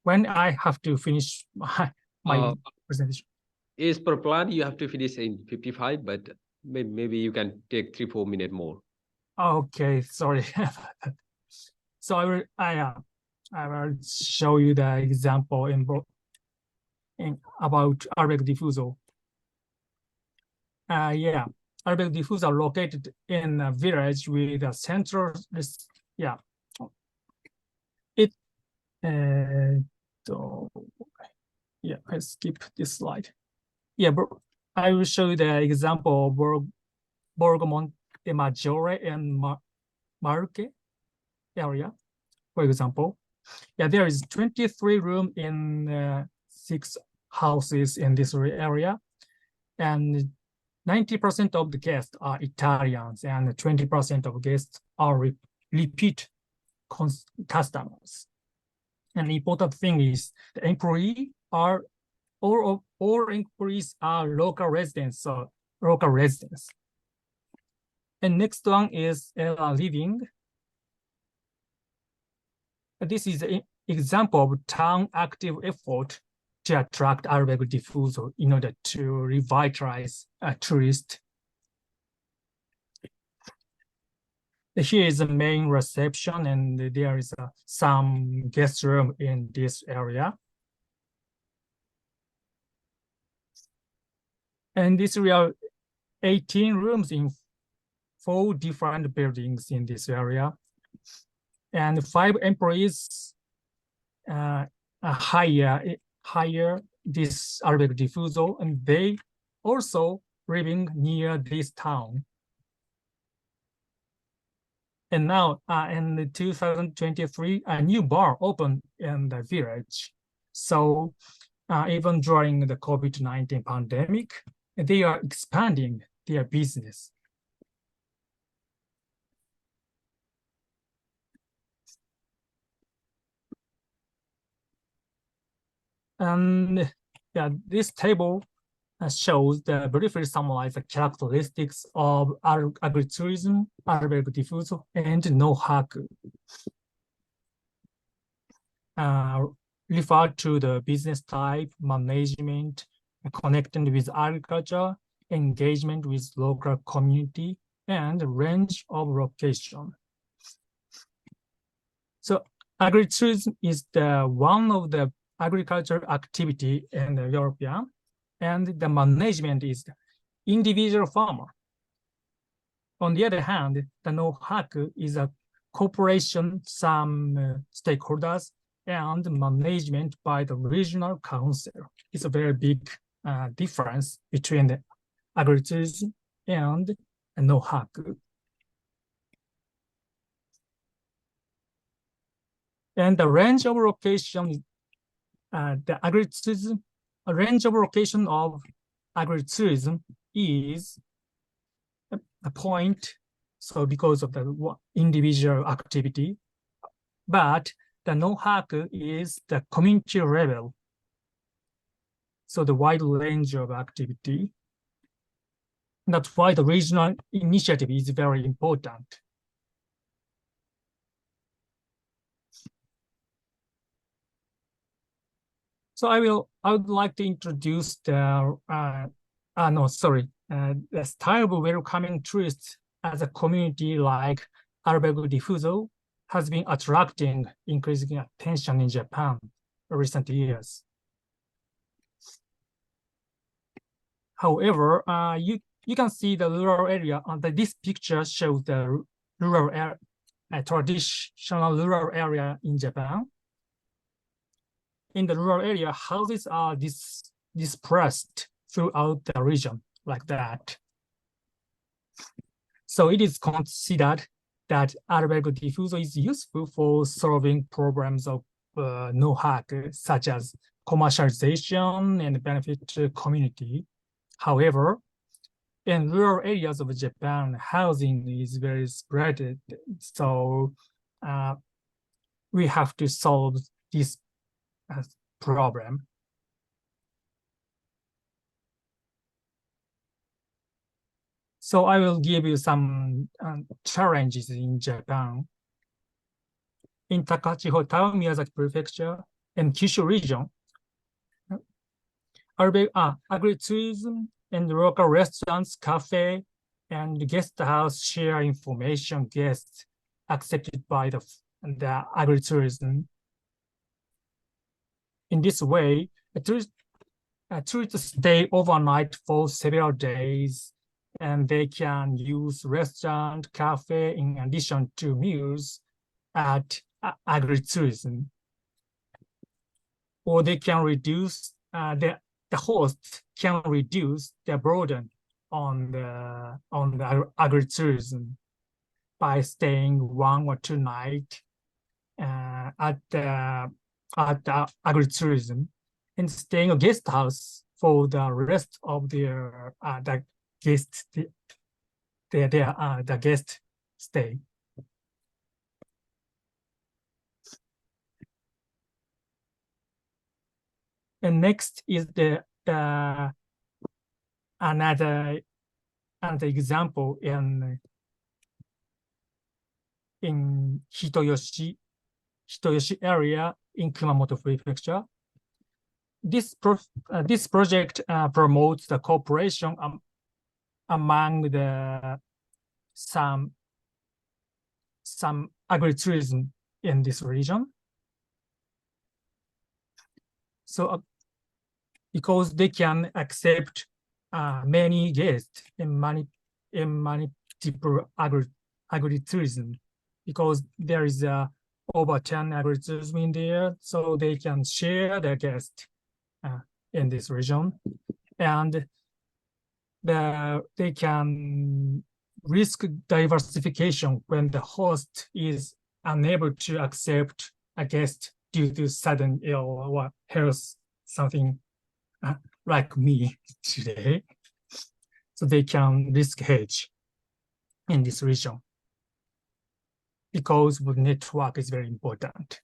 When I have to finish my presentation. Is per plan you have to finish in 55, but maybe you can take 3-4 minutes more. Okay, sorry. So I will show you the example about albergo diffuso. Albergo diffuso are located in a village with a central. I skip this slide. But I will show you the example of Borgo Montemaggiore and Marche area, for example. There is 23 rooms in 6 houses in this area, and 90% of the guests are Italians, and 20% of guests are repeat customers. And the important thing is the employee are all employees are local residents. And next one is living. This is an example of town active effort to attract albergo diffuso in order to revitalize tourists. Here is the main reception, and there is some guest room in this area. And this area, 18 rooms in 4 different buildings in this area, and 5 employees hire this albergo diffuso, and they also living near this town. And now in 2023, a new bar opened in the village. So even during the COVID-19 pandemic, they are expanding their business. And yeah, this table shows the briefly summarize the characteristics of agritourism, albergo diffuso, and no-haku. Refer to the business type, management, connecting with agriculture, engagement with local community, and range of location. So agritourism is the one of the agricultural activity in the European, and the management is the individual farmer. On the other hand, the no-haku is a corporation, some stakeholders, and management by the regional council. It's a very big difference between the agritourism and no-haku. And the range of location, range of location of agritourism is a point. So because of the individual activity, but the no-haku is the community level. So the wide range of activity. That's why the regional initiative is very important. So I would like to introduce the the style of welcoming tourists as a community like albergo diffuso has been attracting increasing attention in Japan in recent years. However, you can see the rural area. This picture shows the rural traditional rural area in Japan. In the rural area, houses are dispersed throughout the region like that. So it is considered that albergo diffuso is useful for solving problems of no-haku, such as commercialization and benefit to community. However, in rural areas of Japan, housing is very spread. So we have to solve this problem. So I will give you some challenges in Japan. In Takachiho Town, Miyazaki Prefecture, and Kyushu region, agritourism and local restaurants, cafe, and guest house share information guests accepted by the agritourism. In this way, tourists stay overnight for several days, and they can use restaurant, cafe in addition to meals at agritourism. Or they can reduce, the host can reduce the burden on the agritourism by staying 1 or 2 nights at the agritourism and staying a guest house for the rest of their the guest stay. And next is another example in Hitoyoshi area in Kumamoto Prefecture. This project promotes the cooperation among some agritourism in this region. So because they can accept many guests in multiple agritourism, because there is over 10 agritourism in there, so they can share their guests in this region, and they can risk diversification when the host is unable to accept a guest due to sudden ill or health, something like me today. So they can risk hedge in this region because the network is very important.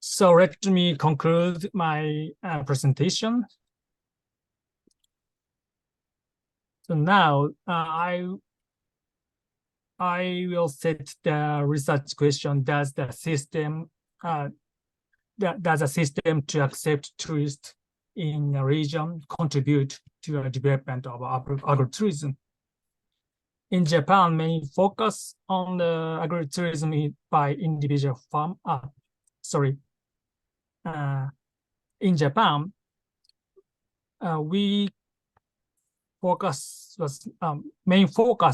So let me conclude my presentation. So now I will set the research question: does the system to accept tourists in a region contribute to the development of agritourism? In Japan, many focus on the agritourism by individual farm. In Japan, main focus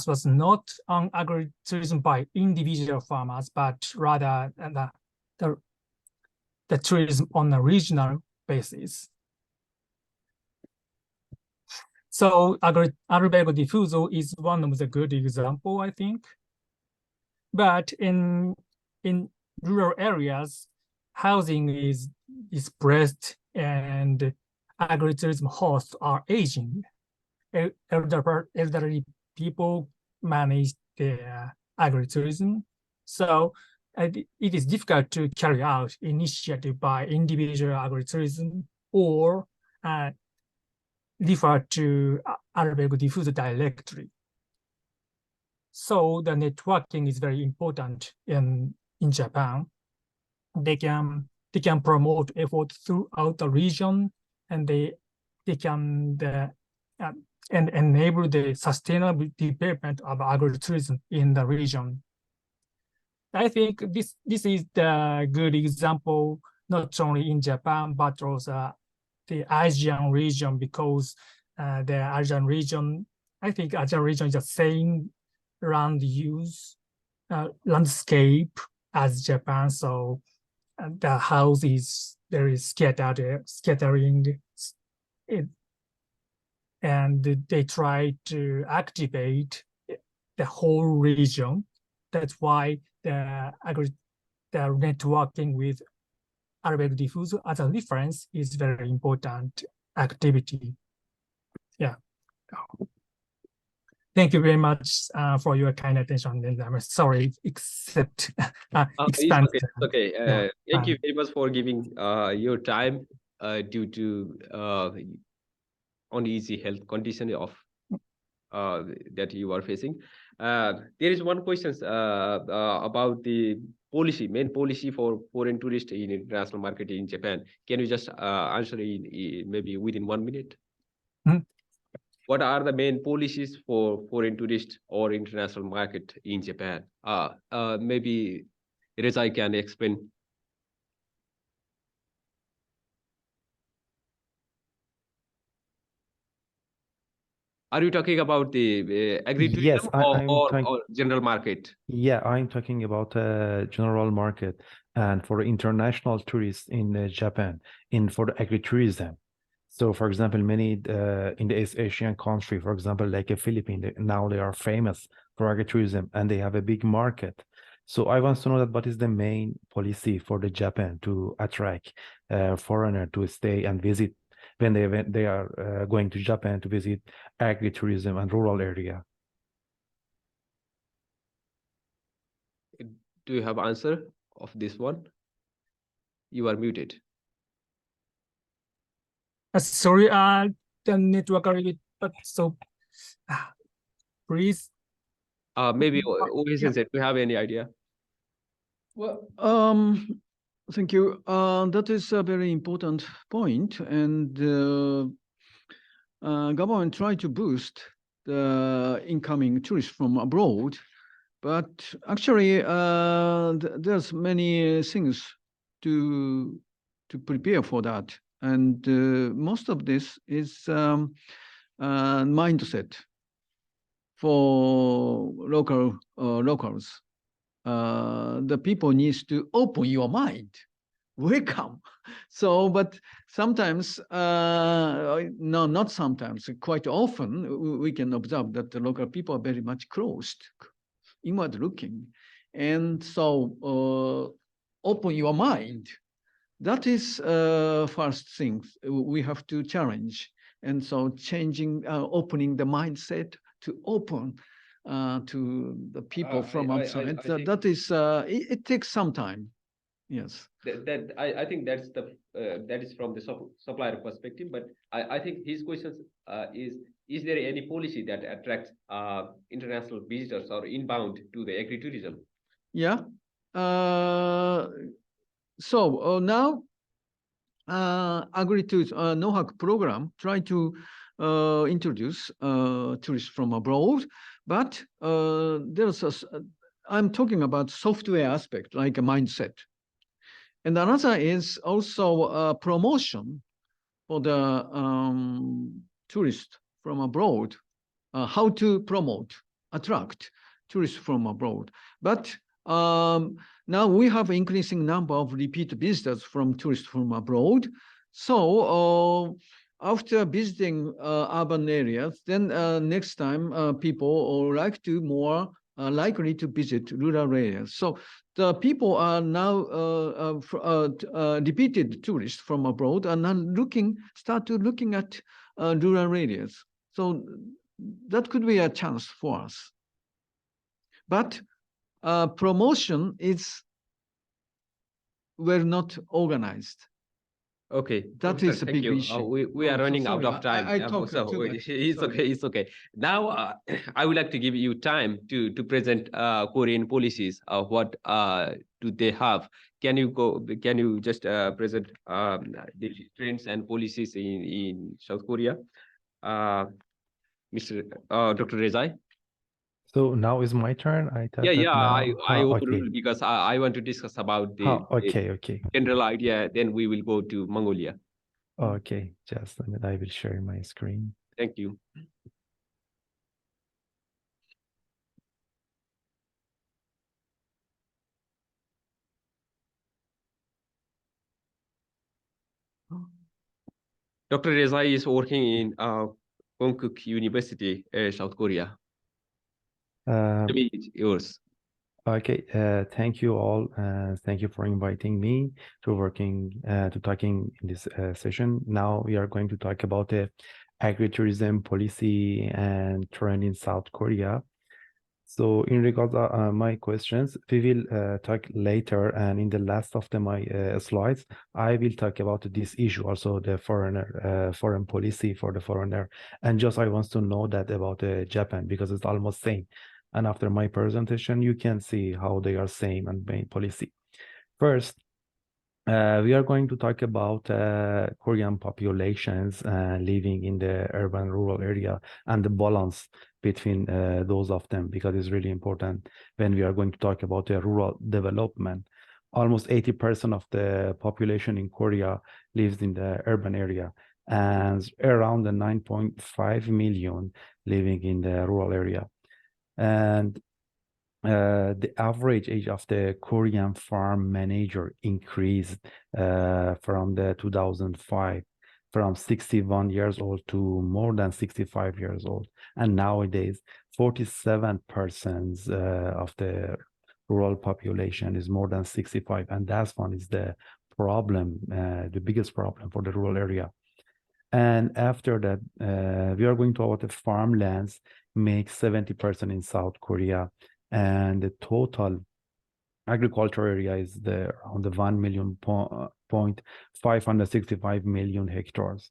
was not on agritourism by individual farmers, but rather the tourism on a regional basis. So albergo diffuso is one of the good example, I think. But in rural areas, housing is displaced and agritourism hosts are aging. Elderly people manage their agritourism. So it is difficult to carry out initiative by individual agritourism or refer to albergo diffuso directly. So the networking is very important in Japan. They can promote effort throughout the region, and they can and enable the sustainable development of agritourism in the region. I think this is the good example, not only in Japan, but also the Asian region, because the Asian region, I think Asian region is the same land use landscape as Japan. So the house is very scattering, and they try to activate the whole region. That's why the networking with albergo diffuso as a reference is very important activity. Yeah. Thank you very much for your kind attention. And I'm sorry, except expand. It's okay. Thank you very much for giving your time due to uneasy health condition of that you are facing. There is one question about the main policy for foreign tourists in international market in Japan. Can you just answer in maybe within 1 minute? What are the main policies for foreign tourists or international market in Japan? Maybe Reza can explain. Are you talking about the agritourism Yes, or general market? Yeah, I'm talking about general market and for international tourists in Japan, for the agritourism. So, for example, many in the East Asian country, for example, like a Philippines, now they are famous for agritourism and they have a big market. So I want to know that what is the main policy for the Japan to attract foreigner to stay and visit when they are going to Japan to visit agritourism and rural area. Do you have answer of this one? You are muted. Sorry, the network a little bit, but so please. Maybe Ovesan said, do you have any idea? Well, thank you. That is a very important point, and government try to boost the incoming tourists from abroad, but actually there's many things to prepare for that. And most of this is mindset for locals. The people needs to open your mind. Welcome. So, but sometimes, no, not sometimes, quite often, we can observe that the local people are very much closed, inward looking. And so, open your mind. That is first thing we have to challenge. And so changing, opening the mindset to open to the people from outside. That is, it takes some time. Yes. I think that's that is from the supplier perspective, but I think his questions is there any policy that attracts international visitors or inbound to the agritourism? Yeah. So now Agritourism NOHAC program try to introduce tourists from abroad, but there's I'm talking about software aspect like a mindset. And another is also promotion for the tourists from abroad, how to promote, attract tourists from abroad. But now we have increasing number of repeat visitors from tourists from abroad. So after visiting urban areas, then next time people like to more likely to visit rural areas. So the people are now repeated tourists from abroad are now start to looking at rural areas. So that could be a chance for us. But promotion is well not organized. Okay, That Professor, is a thank big you. issue. We are So running out sorry, of time. I talked so too much. it's Sorry. okay. It's okay. Now, I would like to give you time to present Korean policies. What do they have? Can you go? Can you just present the trends and policies in South Korea, Mr. Dr. Rezai? So now is my turn. I thought Yeah, that yeah. I now. I Okay. overruled because I want to discuss about the Okay. general idea. Then we will go to Mongolia. Okay. Just a minute. I will share my screen. Thank you. Dr. Rezai is working in Konkuk University, South Korea. Maybe it's yours. Okay, thank you all. Thank you for inviting me to talking in this session. Now we are going to talk about the agritourism policy and trend in South Korea. So in regards to my questions, we will talk later, and in the last of my slides, I will talk about this issue, also the foreign policy for the foreigner. And just I want to know that about Japan, because it's almost same. And after my presentation, you can see how they are same and main policy. First, we are going to talk about Korean populations living in the urban rural area and the balance between those of them, because it's really important when we are going to talk about the rural development. Almost 80% of the population in Korea lives in the urban area, and around the 9.5 million living in the rural area. And the average age of the Korean farm manager increased from the 2005 from 61 years old to more than 65 years old. And nowadays, 47% of the rural population is more than 65. And that one is the problem, the biggest problem for the rural area. And after that, we are going to about the farmlands make 70% in South Korea, and the total agriculture area is around the 1,565 million hectares.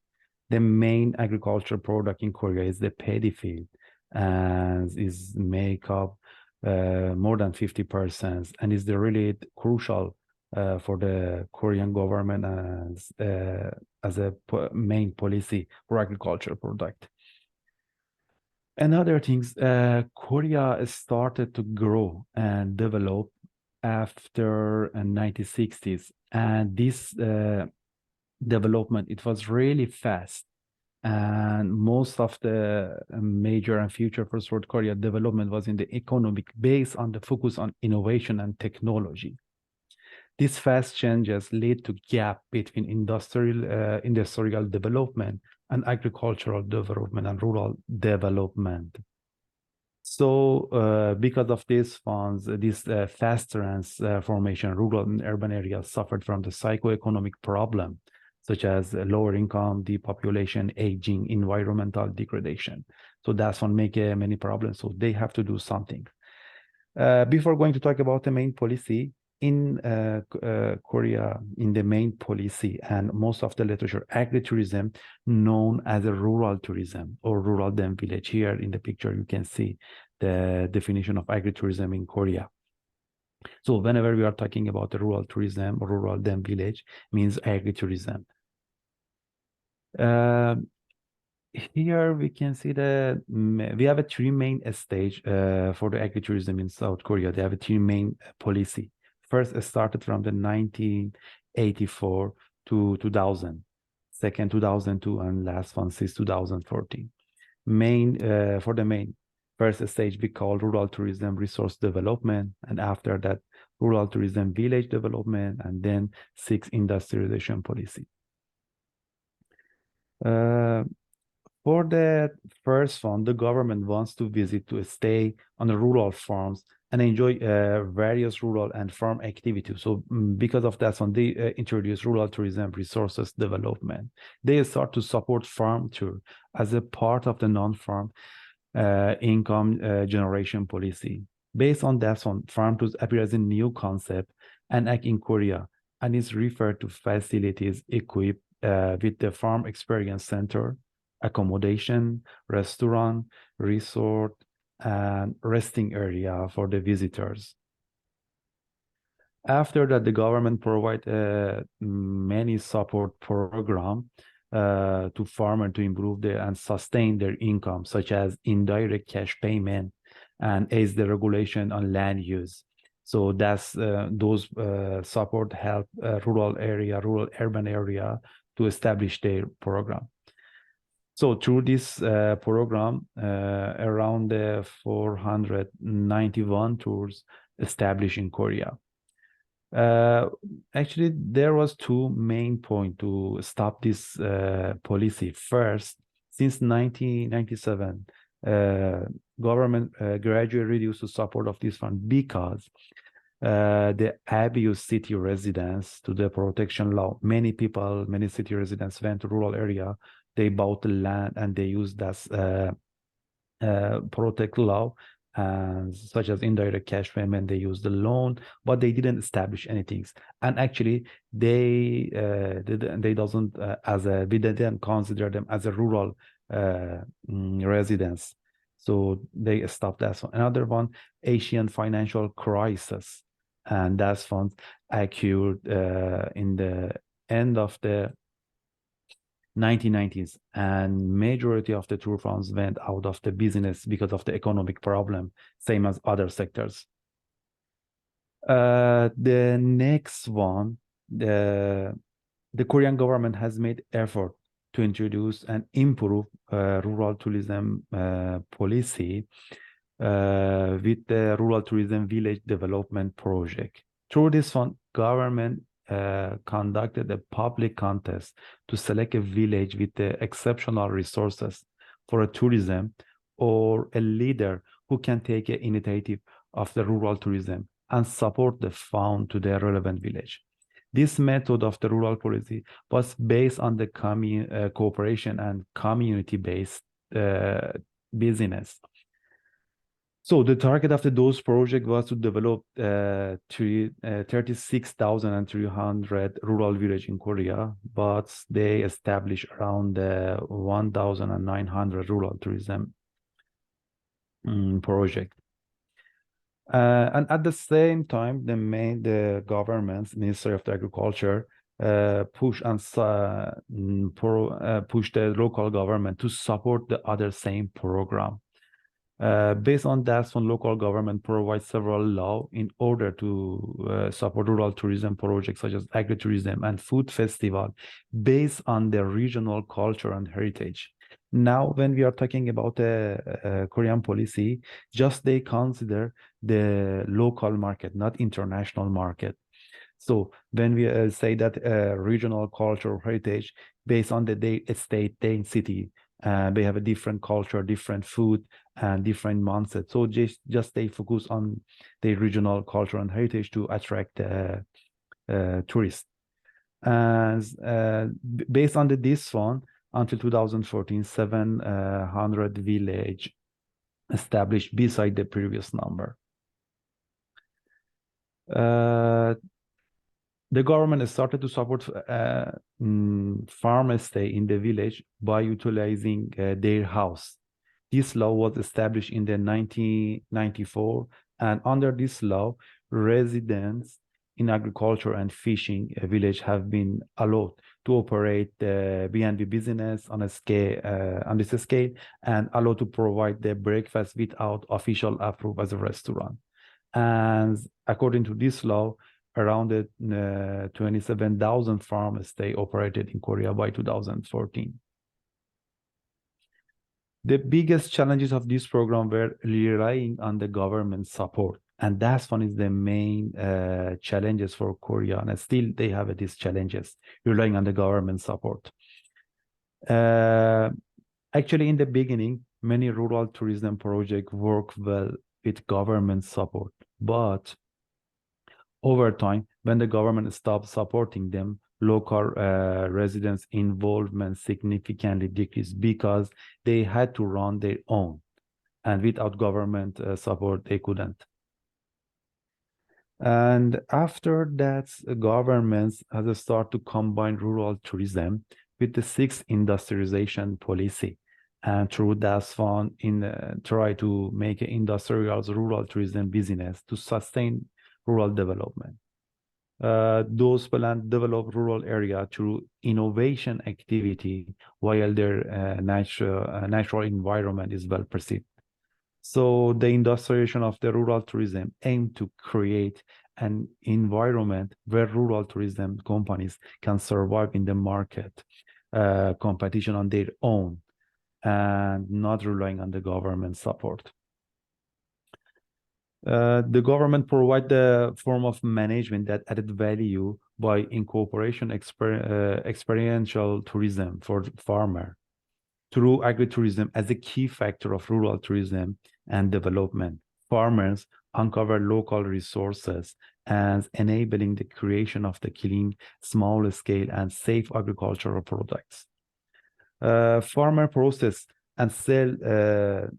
The main agricultural product in Korea is the paddy field, and is make up more than 50%, and is the really crucial for the Korean government as a main policy for agricultural product. Another things, Korea started to grow and develop after 1960s, and this development, it was really fast. And most of the major and future for South Korea development was in the economic based on the focus on innovation and technology. These fast changes lead to gap between industrial development and agricultural development and rural development. So because of these funds, this fast transformation, rural and urban areas suffered from the socioeconomic problem, such as lower income, depopulation, aging, environmental degradation. So that's one make many problems. So they have to do something. Before going to talk about the main policy, in Korea, in the main policy and most of the literature, agritourism known as a rural tourism or rural then village. Here in the picture, you can see the definition of agritourism in Korea. So whenever we are talking about the rural tourism, rural then village means agritourism. Here we can see that we have a three main stage for the agritourism in South Korea. They have a three main policy. First, it started from the 1984 to 2000. Second, 2002, and last one since 2014. For the main first stage, we call rural tourism resource development, and after that, rural tourism village development, and then 6 industrialization policy. For the first one, the government wants to visit to stay on the rural farms and enjoy various rural and farm activities. So because of that one, they introduce rural tourism resources development. They start to support farm tour as a part of the non-farm income generation policy. Based on that one, farm tours appear as a new concept and act in Korea and is referred to facilities equipped with the farm experience center, accommodation, restaurant, resort, and resting area for the visitors. After that, the government provide many support program to farmers to improve and sustain their income, such as indirect cash payment and aids the regulation on land use. So that's those support help rural urban area to establish their program. So through this program, around 491 tours established in Korea. Actually, there was 2 main points to stop this policy. First, since 1997, government gradually reduced the support of this fund because the abuse city residents to the protection law. Many city residents went to rural area. They bought the land and they used that protect law, such as indirect cash payment. They used the loan, but they didn't establish anything. And actually, they didn't consider them as a rural residents. So they stopped that one. Another one, Asian financial crisis, and that fund occurred in the end of the 1990s, and majority of the tour funds went out of the business because of the economic problem, same as other sectors. The next one, the Korean government has made effort to introduce and improve rural tourism policy with the rural tourism village development project. Through this fund, government conducted a public contest to select a village with the exceptional resources for a tourism or a leader who can take an initiative of the rural tourism and support the fund to the relevant village. This method of the rural policy was based on the cooperation and community-based business. So the target of those project was to develop 36,300 rural villages in Korea, but they established around 1,900 rural tourism project. And at the same time, the government's Ministry of the Agriculture push the local government to support the other same program. Based on that, some local government provides several laws in order to support rural tourism projects such as agritourism and food festival based on their regional culture and heritage. Now, when we are talking about the Korean policy, just they consider the local market, not international market. So when we say that regional culture or heritage based on the state density, they have a different culture, different food, and different mindset. So just they focus on the regional culture and heritage to attract tourists. And based on this one, until 2014, 700 village established beside the previous number. The government started to support farm stay in the village by utilizing their house. This law was established in the 1994, and under this law, residents in agriculture and fishing village have been allowed to operate the B&B business on this scale, and allowed to provide their breakfast without official approval as a restaurant. And according to this law, around 27,000 farms stay operated in Korea by 2014. The biggest challenges of this program were relying on the government support. And that's one is the main challenges for Korea. And still they have these challenges, relying on the government support. Actually, in the beginning, many rural tourism projects work well with government support. But over time, when the government stopped supporting them, local residents' involvement significantly decreased because they had to run their own. And without government support, they couldn't. And after that, governments has started to combine rural tourism with the sixth industrialization policy. And through that fund, try to make an industrial rural tourism business to sustain rural development. Those plans develop rural area through innovation activity while their natural environment is well perceived. So the industrialization of the rural tourism aimed to create an environment where rural tourism companies can survive in the market competition on their own and not relying on the government support. The government provide the form of management that added value by incorporation experiential tourism for farmer through agritourism as a key factor of rural tourism and development. Farmers uncover local resources and enabling the creation of the clean, small scale and safe agricultural products. Farmer process and sell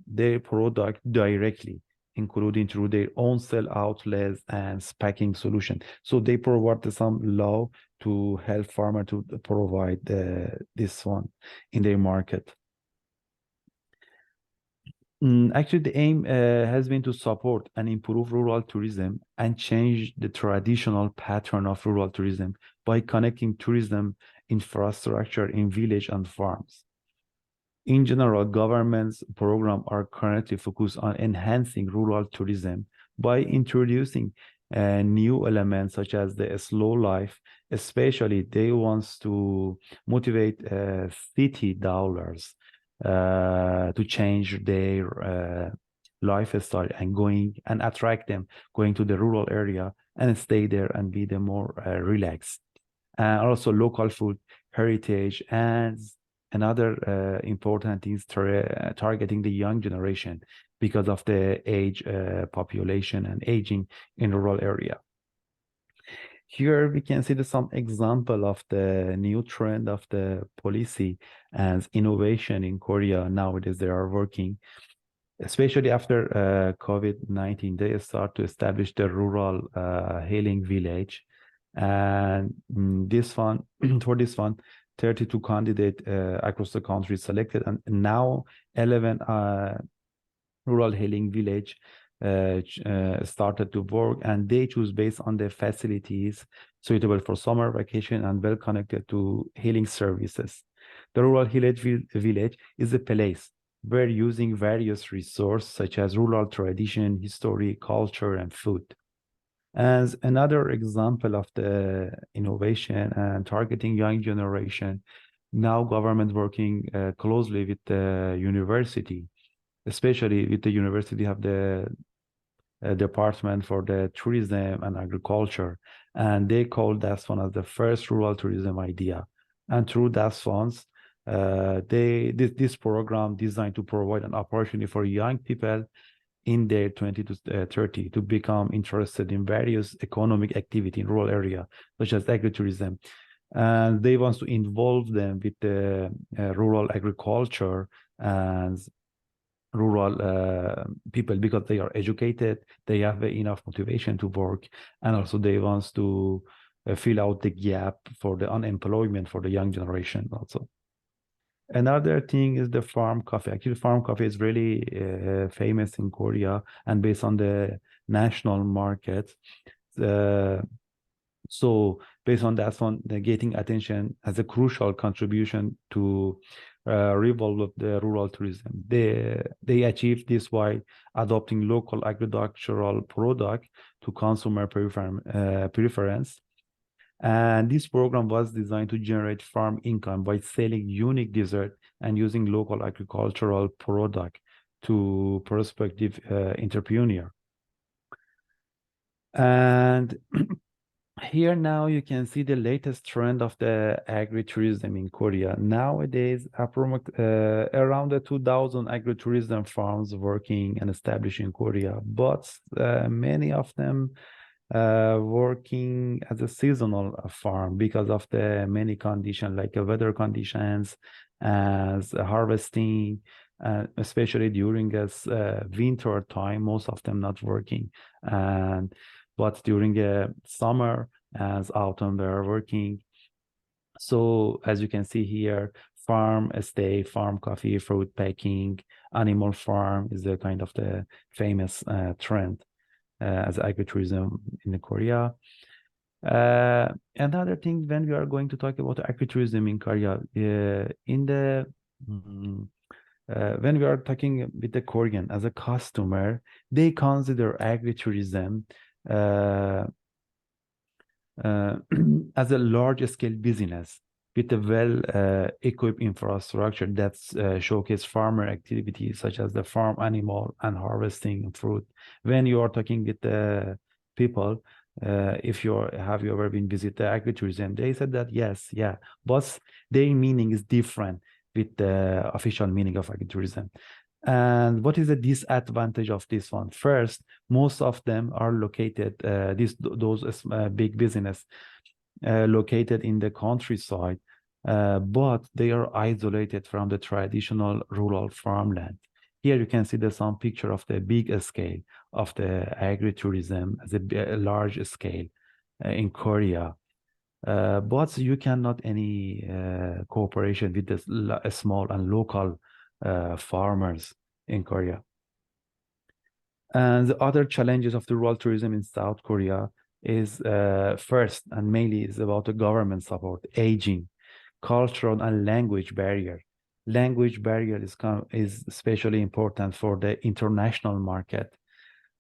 their product directly, including through their own sell outlets and packing solution. So they provide some law to help farmer to provide this one in their market. Actually, the aim has been to support and improve rural tourism and change the traditional pattern of rural tourism by connecting tourism infrastructure in village and farms. In general, government's programs are currently focused on enhancing rural tourism by introducing new elements such as the slow life. Especially, they want to motivate city dwellers to change their lifestyle and attract them going to the rural area and stay there and be the more relaxed. And also local food, heritage, and another important things targeting the young generation because of the age population and aging in rural area. Here we can see some example of the new trend of the policy and innovation in Korea nowadays. They are working, especially after COVID-19. They start to establish the rural healing village, and this one for this one, 32 candidates across the country selected, and now 11 rural healing village started to work, and they choose based on the facilities suitable for summer vacation and well connected to healing services. The rural village is a place were using various resources such as rural tradition, history, culture, and food. As another example of the innovation and targeting young generation, now government working closely with the university, especially with the university have the department for the tourism and agriculture, and they called that one as the first rural tourism idea. And through that funds, this program designed to provide an opportunity for young people in their 20 to 30 to become interested in various economic activity in rural area, such as agritourism. And they want to involve them with the rural agriculture and rural people, because they are educated, they have enough motivation to work, and also they want to fill out the gap for the unemployment for the young generation also. Another thing is the farm coffee. Actually, farm coffee is really famous in Korea and based on the national market. So based on that one, they're getting attention as a crucial contribution to revolve the rural tourism. They achieve this by adopting local agricultural product to consumer preference. And this program was designed to generate farm income by selling unique dessert and using local agricultural product to prospective entrepreneur. And here now you can see the latest trend of the agritourism in Korea. Nowadays, around 2,000 agritourism farms working and established in Korea, but many of them working as a seasonal farm because of the many conditions like weather conditions, as harvesting, especially during this winter time, most of them not working. But during the summer, as autumn, they are working. So as you can see here, farm stay, farm coffee, fruit packing, animal farm is the kind of the famous trend as agritourism in Korea. Another thing, when we are going to talk about agritourism in Korea, when we are talking with the Korean as a customer, they consider agritourism as a large-scale business with a well-equipped infrastructure that showcase farmer activities such as the farm animal and harvesting fruit. When you are talking with the people, if have you ever been visit the agritourism, they said that yes, yeah, but their meaning is different with the official meaning of agritourism. And what is the disadvantage of this one? First, most of them are located, those big business located in the countryside, but they are isolated from the traditional rural farmland. Here you can see some picture of the big scale of the agritourism as a large scale in Korea. But you cannot any cooperation with the small and local farmers in Korea. And the other challenges of the rural tourism in South Korea is first and mainly is about the government support, aging, cultural and language barrier. Language barrier is especially important for the international market.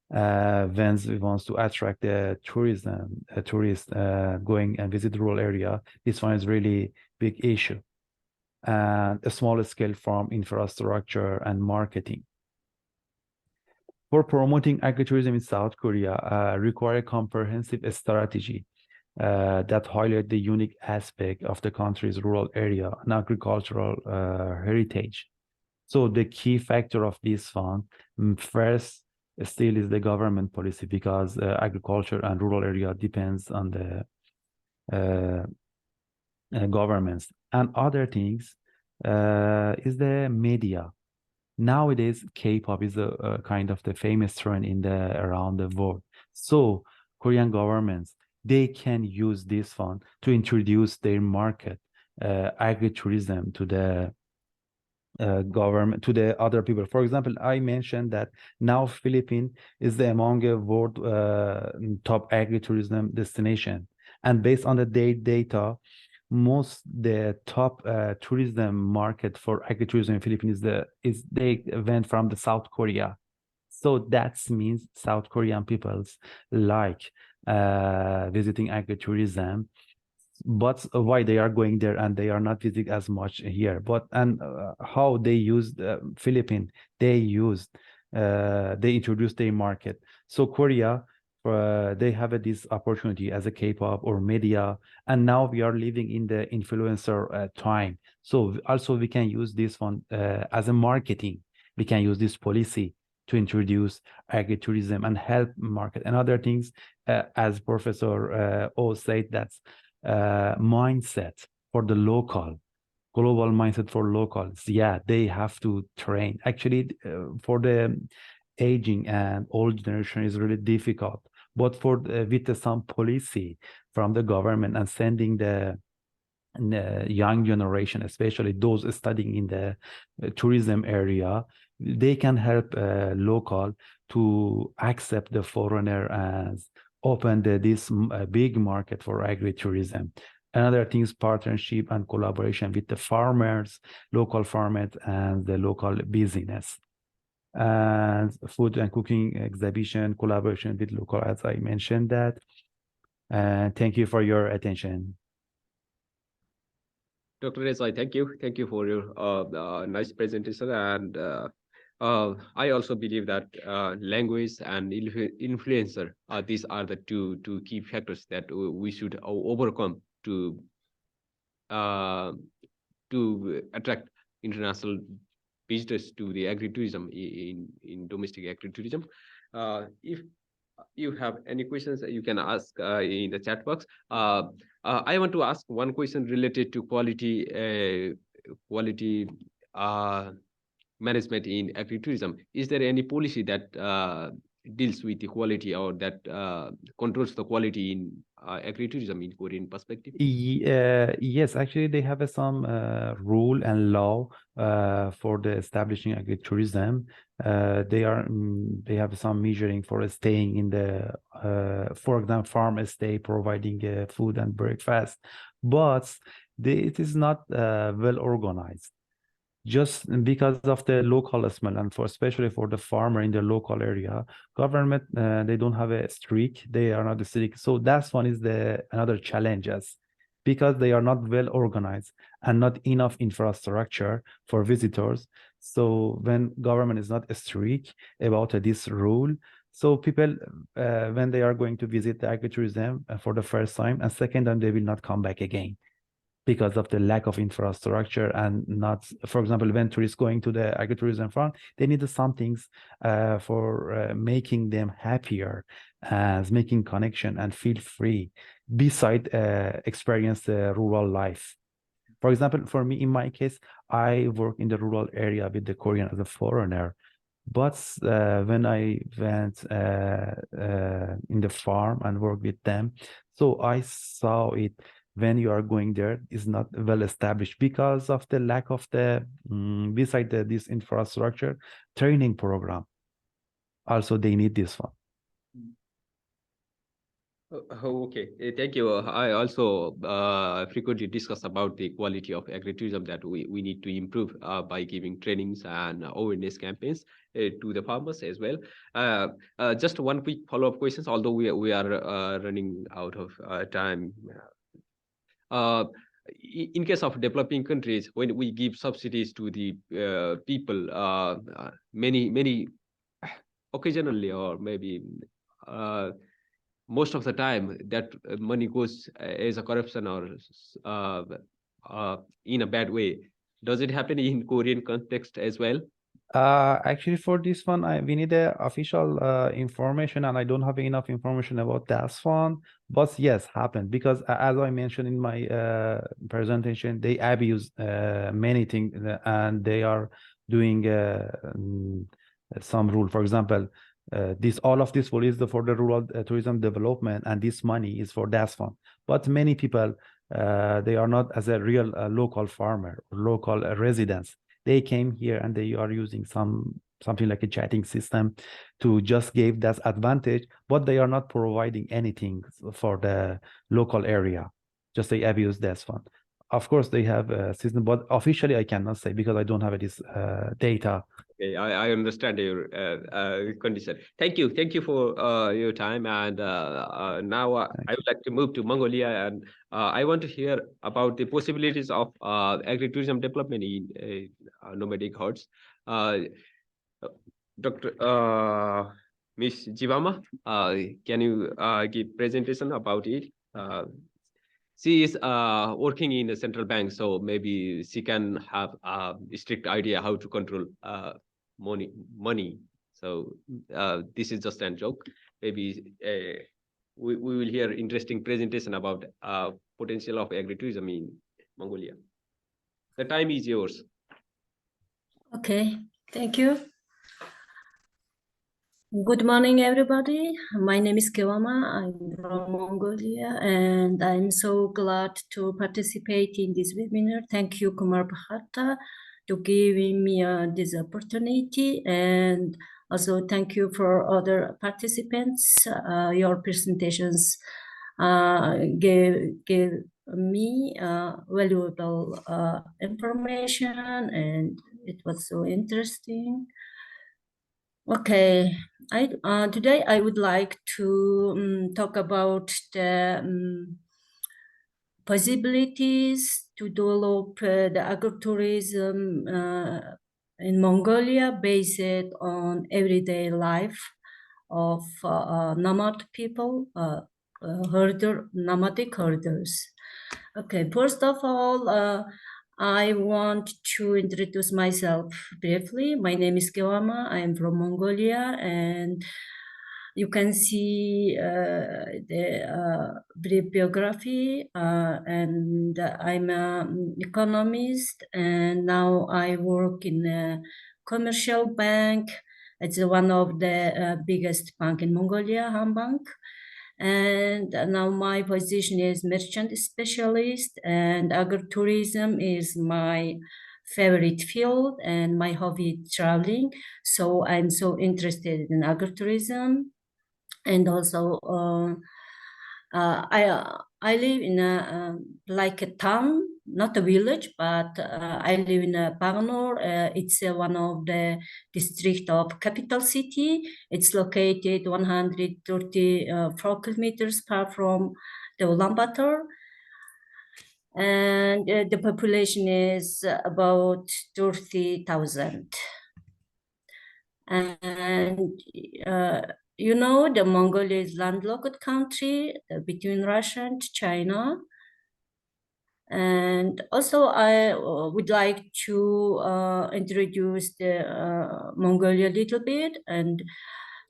When we want to attract the tourists going and visit the rural area, this one is really big issue. And a smaller scale farm infrastructure and marketing. For promoting agritourism in South Korea, require a comprehensive strategy that highlight the unique aspect of the country's rural area and agricultural heritage. So the key factor of this fund, first, still is the government policy, because agriculture and rural area depends on the governments. And other things is the media. Nowadays, K-pop is a kind of the famous trend around the world. So Korean governments, they can use this fund to introduce their market, agritourism, to the government, to the other people. For example, I mentioned that now Philippines is among the world top agritourism destination. And based on the data, most the top tourism market for agritourism in Philippines is they went from the South Korea. So that means South Korean peoples like visiting agritourism, but why they are going there and they are not visiting as much here. But and how they use Philippines, they introduced their market. So Korea, they have this opportunity as a K-pop or media, and now we are living in the influencer time. So also we can use this one as a marketing. We can use this policy to introduce agritourism and help market and other things. As Professor O said, that's mindset for the local, global mindset for locals. Yeah, they have to train. Actually, for the aging and old generation is really difficult. But for with some policy from the government and sending the young generation, especially those studying in the tourism area, they can help local to accept the foreigner as open this big market for agritourism. Another thing is partnership and collaboration with the farmers, local farmers, and the local business. And food and cooking exhibition, collaboration with local, as I mentioned that. And thank you for your attention. Dr. Reza, thank you. Thank you for your nice presentation. And I also believe that language and influencer, these are the two key factors that we should overcome to attract international visitors to the agritourism in domestic agritourism. If you have any questions, you can ask in the chat box. I want to ask one question related to quality management in agritourism. Is there any policy that deals with the quality or that controls the quality in agritourism in Korean perspective? Yes, actually, they have some rule and law for the establishing agritourism. They have some measuring for staying in the, for example, farm stay, providing food and breakfast, but it is not well organized. Just because of the local smell, and for especially for the farmer in the local area, government they don't have a strict, they are not strict. So that's one is the another challenges, because they are not well organized and not enough infrastructure for visitors. So when government is not strict about this rule, so people when they are going to visit the agritourism for the first time and second time, they will not come back again, because of the lack of infrastructure. And not, for example, when tourists going to the agritourism farm, they need some things for making them happier, as making connection and feel free, beside experience the rural life. For example, for me, in my case, I work in the rural area with the Korean as a foreigner. But when I went in the farm and worked with them, so I saw it. When you are going there, is not well established because of the lack of the beside this infrastructure training program. Also, they need this one. Okay, thank you. I also frequently discuss about the quality of agritourism that we need to improve by giving trainings and awareness campaigns to the farmers as well. Just one quick follow-up questions, although we are running out of time. In case of developing countries, when we give subsidies to the people, many occasionally, or maybe most of the time, that money goes as a corruption or in a bad way. Does it happen in Korean context as well? Actually, for this one, we need the official information, and I don't have enough information about that one. But yes, happened, because as I mentioned in my presentation, they abuse many things, and they are doing some rule. For example, all of this is for the rural tourism development, and this money is for that one. But many people, they are not as a real local farmer or local residents. They came here and they are using something like a chatting system to just give that advantage, but they are not providing anything for the local area. Just they abuse this one. of course, they have a season, but officially I cannot say because I don't have this data. Okay, I understand your condition. Thank you for your time. And now I would like to move to Mongolia, and I want to hear about the possibilities of agritourism development in nomadic herds. Dr. Miss Jivama, can you give presentation about it? She is working in a central bank, so maybe she can have a strict idea how to control money. So this is just a joke. Maybe we will hear interesting presentation about potential of agritourism in Mongolia. The time is yours. Okay, thank you. Good morning, everybody. My name is Kewama. I'm from Mongolia, and I'm so glad to participate in this webinar. Thank you, Kumar Bhatta, to giving me this opportunity, and also thank you for other participants. Your presentations gave me valuable information, and it was so interesting. Okay, today I would like to talk about the possibilities to develop the agritourism in Mongolia based on everyday life of nomad people, nomadic herders. Okay, first of all, I want to introduce myself briefly. My name is Kewama. I am from Mongolia, and you can see the brief biography. And I'm an economist, and now I work in a commercial bank. It's one of the biggest bank in Mongolia, Hambank. And now my position is merchant specialist, and agritourism is my favorite field and my hobby traveling. So I'm so interested in agritourism. And also I live in a like a town, not a village, but I live in a Bagnor. It's one of the district of capital city. It's located 134 kilometers far from the Ulaanbaatar. And the population is about 30,000. And you know, the Mongolia is landlocked country between Russia and China. And also I would like to introduce the Mongolia a little bit. And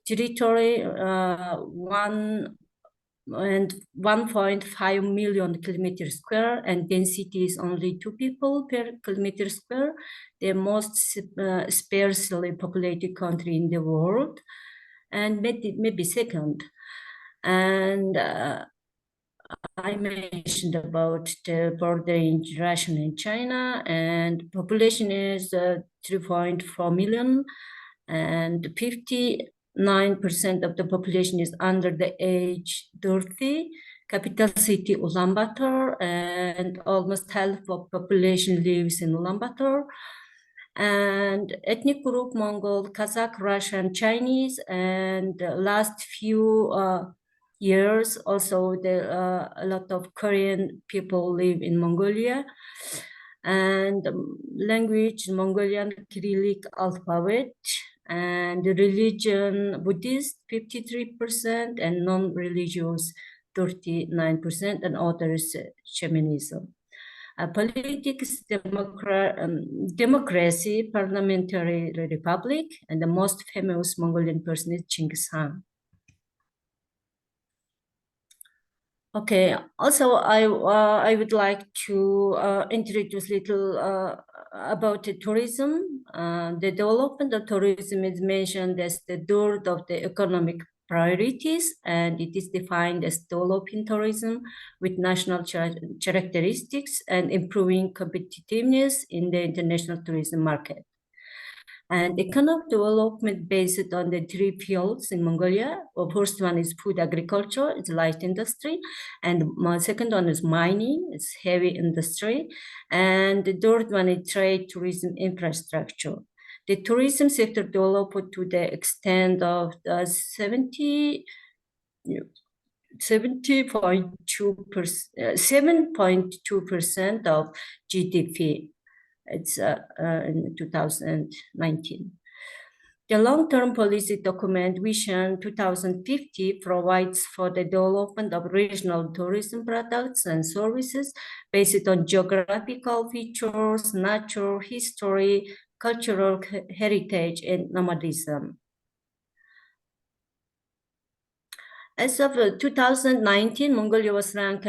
territory 1.5 million kilometers square, and density is only 2 people per kilometer square. The most sparsely populated country in the world, and maybe second. And I mentioned about the border in Russia and China, and population is 3.4 million, and 59% of the population is under the age 30. Capital city Ulaanbaatar, and almost half of population lives in Ulaanbaatar. And ethnic group Mongol, Kazakh, Russian, Chinese, and last few years also a lot of Korean people live in Mongolia. And language Mongolian Cyrillic alphabet, and religion Buddhist 53%, and non-religious 39%, and others shamanism. Politics, democracy, parliamentary republic, and the most famous Mongolian person is Genghis Khan. Okay, also I would like to introduce little about the tourism. The development of tourism is mentioned as the third of the economic priorities, and it is defined as developing tourism with national characteristics and improving competitiveness in the international tourism market. And economic development based on the three fields in Mongolia. The first one is food agriculture, it's light industry. And my second one is mining, it's heavy industry. And the third one is trade, tourism, infrastructure. The tourism sector developed to the extent of 7.2% of GDP. It's in 2019. The long-term policy document Vision 2050 provides for the development of regional tourism products and services based on geographical features, nature, history, cultural heritage, and nomadism. As of 2019, Mongolia was ranked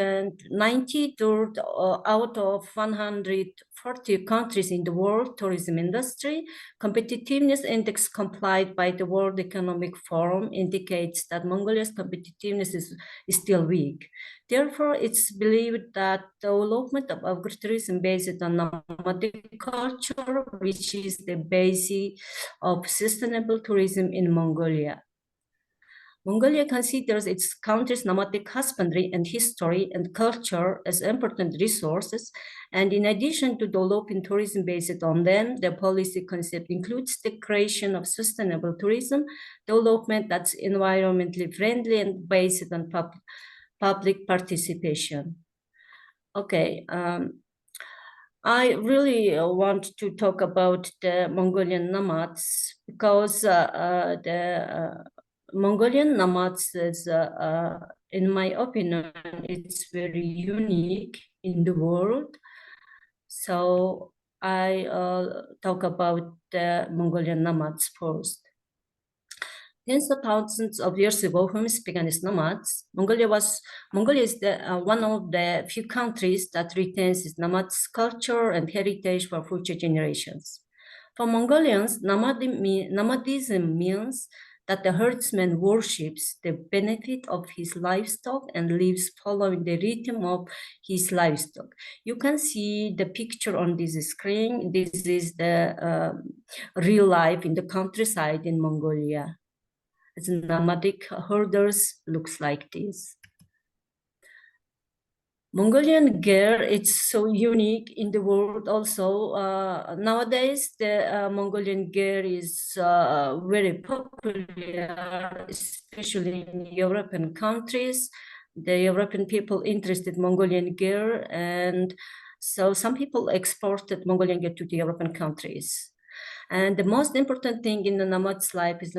93rd out of 140 countries in the world tourism industry. Competitiveness index complied by the World Economic Forum indicates that Mongolia's competitiveness is still weak. Therefore, it's believed that the development of agritourism based on nomadic culture, which is the basis of sustainable tourism in Mongolia. Mongolia considers its country's nomadic husbandry and history and culture as important resources, and in addition to developing tourism based on them, the policy concept includes the creation of sustainable tourism development that's environmentally friendly and based on public participation. Okay, I really want to talk about the Mongolian nomads because the Mongolian nomads is, in my opinion, it's very unique in the world. So I talk about the Mongolian nomads first. Tens of thousands of years ago, humans began as nomads. Mongolia is one of the few countries that retains its nomads culture and heritage for future generations. For Mongolians, nomadism means that the herdsman worships the benefit of his livestock and lives following the rhythm of his livestock. You can see the picture on this screen. This is the real life in the countryside in Mongolia. As nomadic herders looks like this. Mongolian gear, it's so unique in the world also. Nowadays, the Mongolian gear is very popular, especially in European countries. The European people interested in Mongolian gear, and so some people exported Mongolian gear to the European countries. And the most important thing in the nomad's life is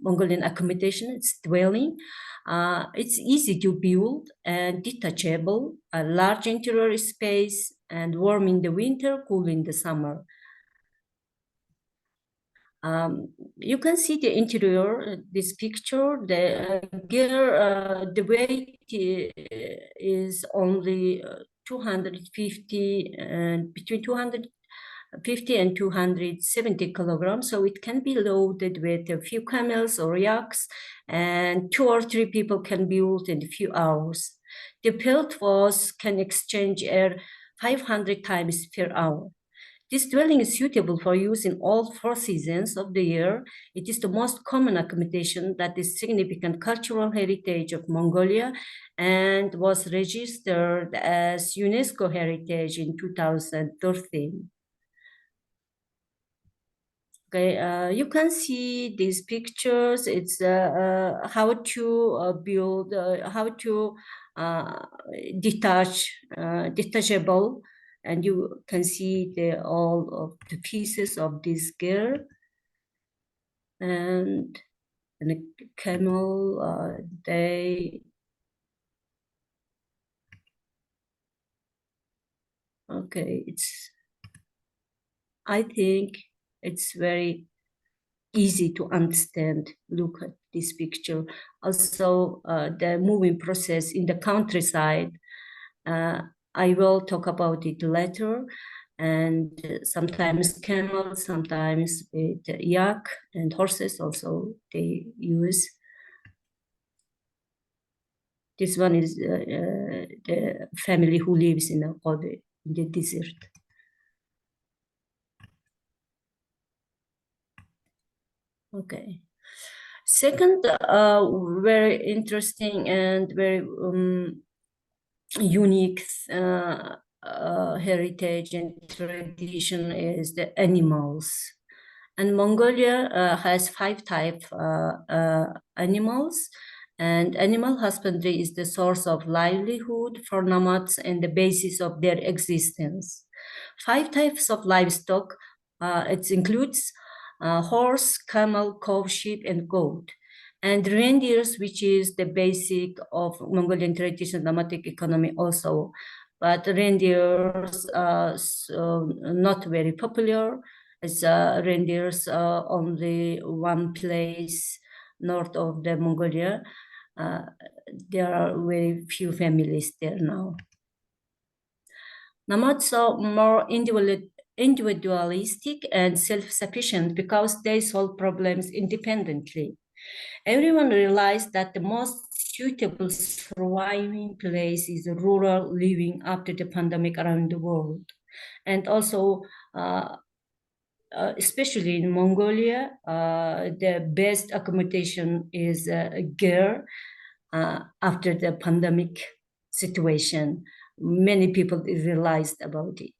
Mongolian accommodation, it's dwelling. It's easy to build and detachable, a large interior space, and warm in the winter, cool in the summer. You can see the interior, this picture, the gear, the weight is only 250 and between 250 and 270 kilograms. So it can be loaded with a few camels or yaks, and 2 or 3 people can build in a few hours. The pelt walls can exchange air 500 times per hour. This dwelling is suitable for use in all 4 seasons of the year. It is the most common accommodation that is significant cultural heritage of Mongolia and was registered as UNESCO heritage in 2013. Okay, you can see these pictures. It's how to build, how to detachable, and you can see all of the pieces of this gear. And the camel, okay, I think it's very easy to understand. Look at this picture. Also, the moving process in the countryside, I will talk about it later. And sometimes camels, sometimes with yak and horses also they use. This one is the family who lives in the desert. Okay. Second, very interesting and very unique heritage and tradition is the animals. And Mongolia has 5 types animals, and animal husbandry is the source of livelihood for nomads and the basis of their existence. 5 types of livestock, it includes horse, camel, cow, sheep, and goat. And reindeers, which is the basic of Mongolian traditional nomadic economy also. But reindeers are not very popular, as reindeers only one place north of the Mongolia. There are very few families there now. Nomads are more individualistic and self-sufficient because they solve problems independently. Everyone realized that the most suitable surviving place is rural living after the pandemic around the world. And also, especially in Mongolia, the best accommodation is gear after the pandemic situation. Many people realized about it.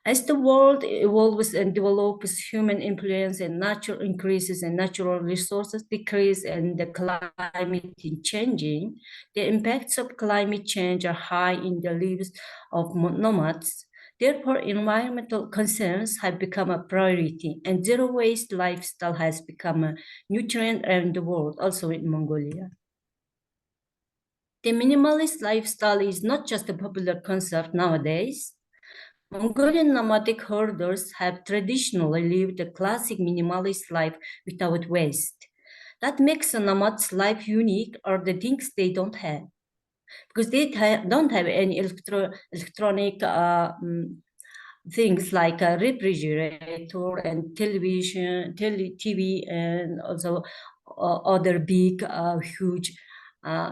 As the world evolves and develops, human influence and natural increases and natural resources decrease and the climate is changing, the impacts of climate change are high in the lives of nomads. Therefore, environmental concerns have become a priority and zero waste lifestyle has become a new trend around the world, also in Mongolia. The minimalist lifestyle is not just a popular concept nowadays. Mongolian nomadic herders have traditionally lived a classic minimalist life without waste. That makes a nomad's life unique are the things they don't have. Because they don't have any electronic things like a refrigerator and television, TV, and also other big, huge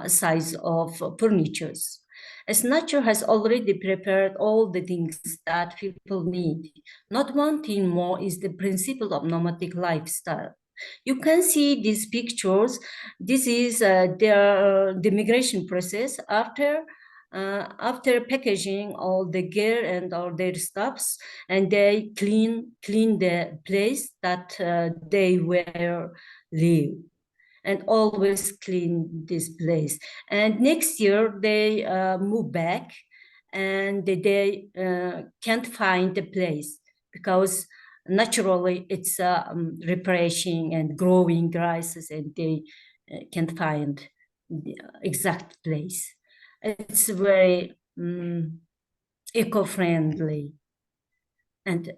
size of furnitures. As nature has already prepared all the things that people need, not wanting more is the principle of nomadic lifestyle. You can see these pictures. This is the migration process after packaging all the gear and all their stuffs, and they clean the place that they were live, and always clean this place. And next year they move back, and they can't find the place because naturally it's refreshing and growing grasses, and they can't find the exact place. It's very eco-friendly, and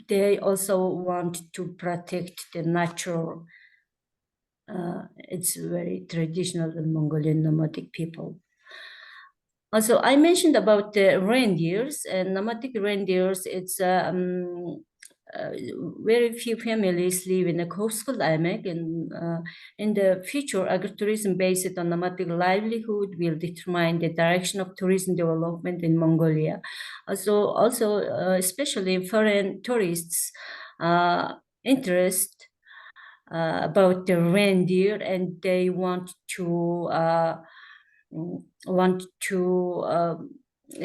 they also want to protect the nature. It's very traditional in Mongolian nomadic people. Also, I mentioned about the reindeers and nomadic reindeers. It's very few families live in a coastal climate, and in the future, agritourism based on nomadic livelihood will determine the direction of tourism development in Mongolia. Also, especially foreign tourists interest about the reindeer, and they want to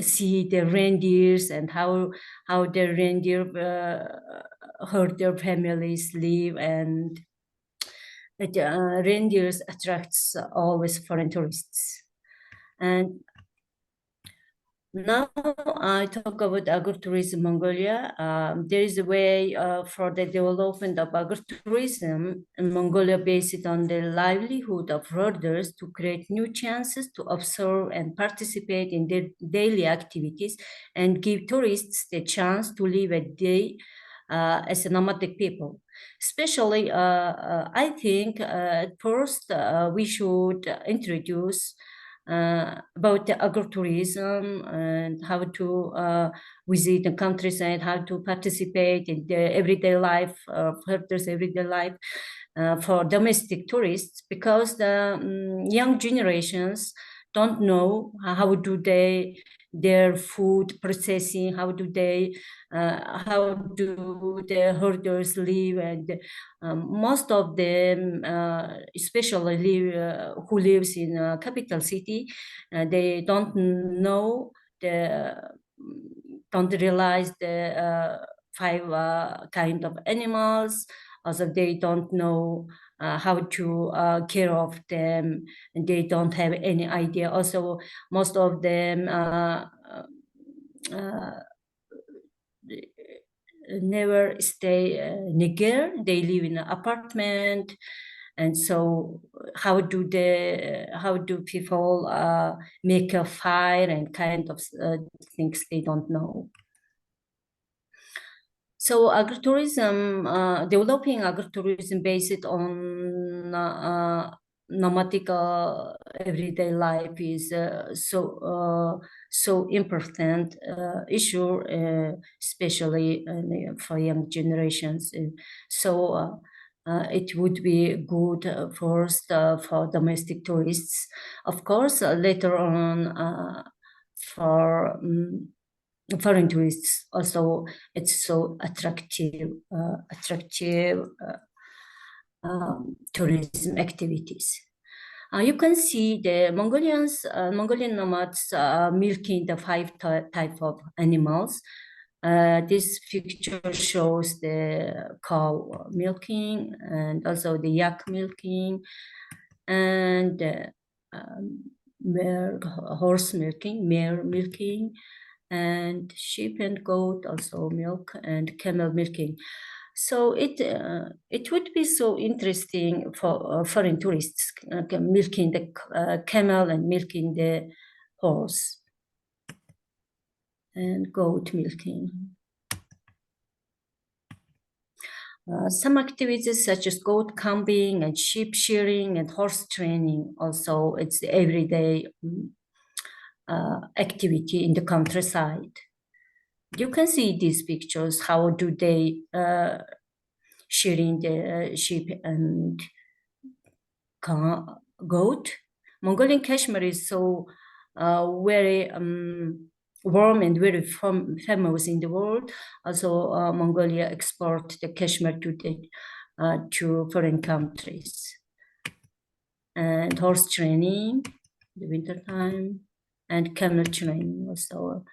see the reindeers and how the reindeer herd their families live, and the reindeers attracts always foreign tourists. And now I talk about agritourism Mongolia. There is a way for the development of agritourism in Mongolia based on the livelihood of herders to create new chances to observe and participate in their daily activities and give tourists the chance to live a day as a nomadic people. Especially, I think at first we should introduce about the agritourism and how to visit the countryside, how to participate in the everyday life of herders' everyday life for domestic tourists, because the young generations don't know how do they their food processing, how do the herders live, and most of them, especially who lives in a capital city, they don't realize the five kind of animals. Also, they don't know how to care of them, and they don't have any idea. Also, most of them never stay near. They live in an apartment, and so how do people make a fire and kind of things they don't know. So agritourism, developing agritourism based on nomadic everyday life is so important issue, especially for young generations. So it would be good first for domestic tourists, of course. Later on, for foreign tourists also, it's so attractive tourism activities. You can see the Mongolian nomads milking the five type of animals. This picture shows the cow milking and also the yak milking, and horse milking, mare milking, and sheep and goat also milk, and camel milking. So it would be so interesting for foreign tourists milking the camel and milking the horse and goat milking. Some activities such as goat combing and sheep shearing and horse training, also it's the everyday activity in the countryside. You can see these pictures, how do they shearing the sheep and goat. Mongolian cashmere is so very warm and very famous in the world. Also, Mongolia export the cashmere to foreign countries. And horse training, the winter time, and camel training also.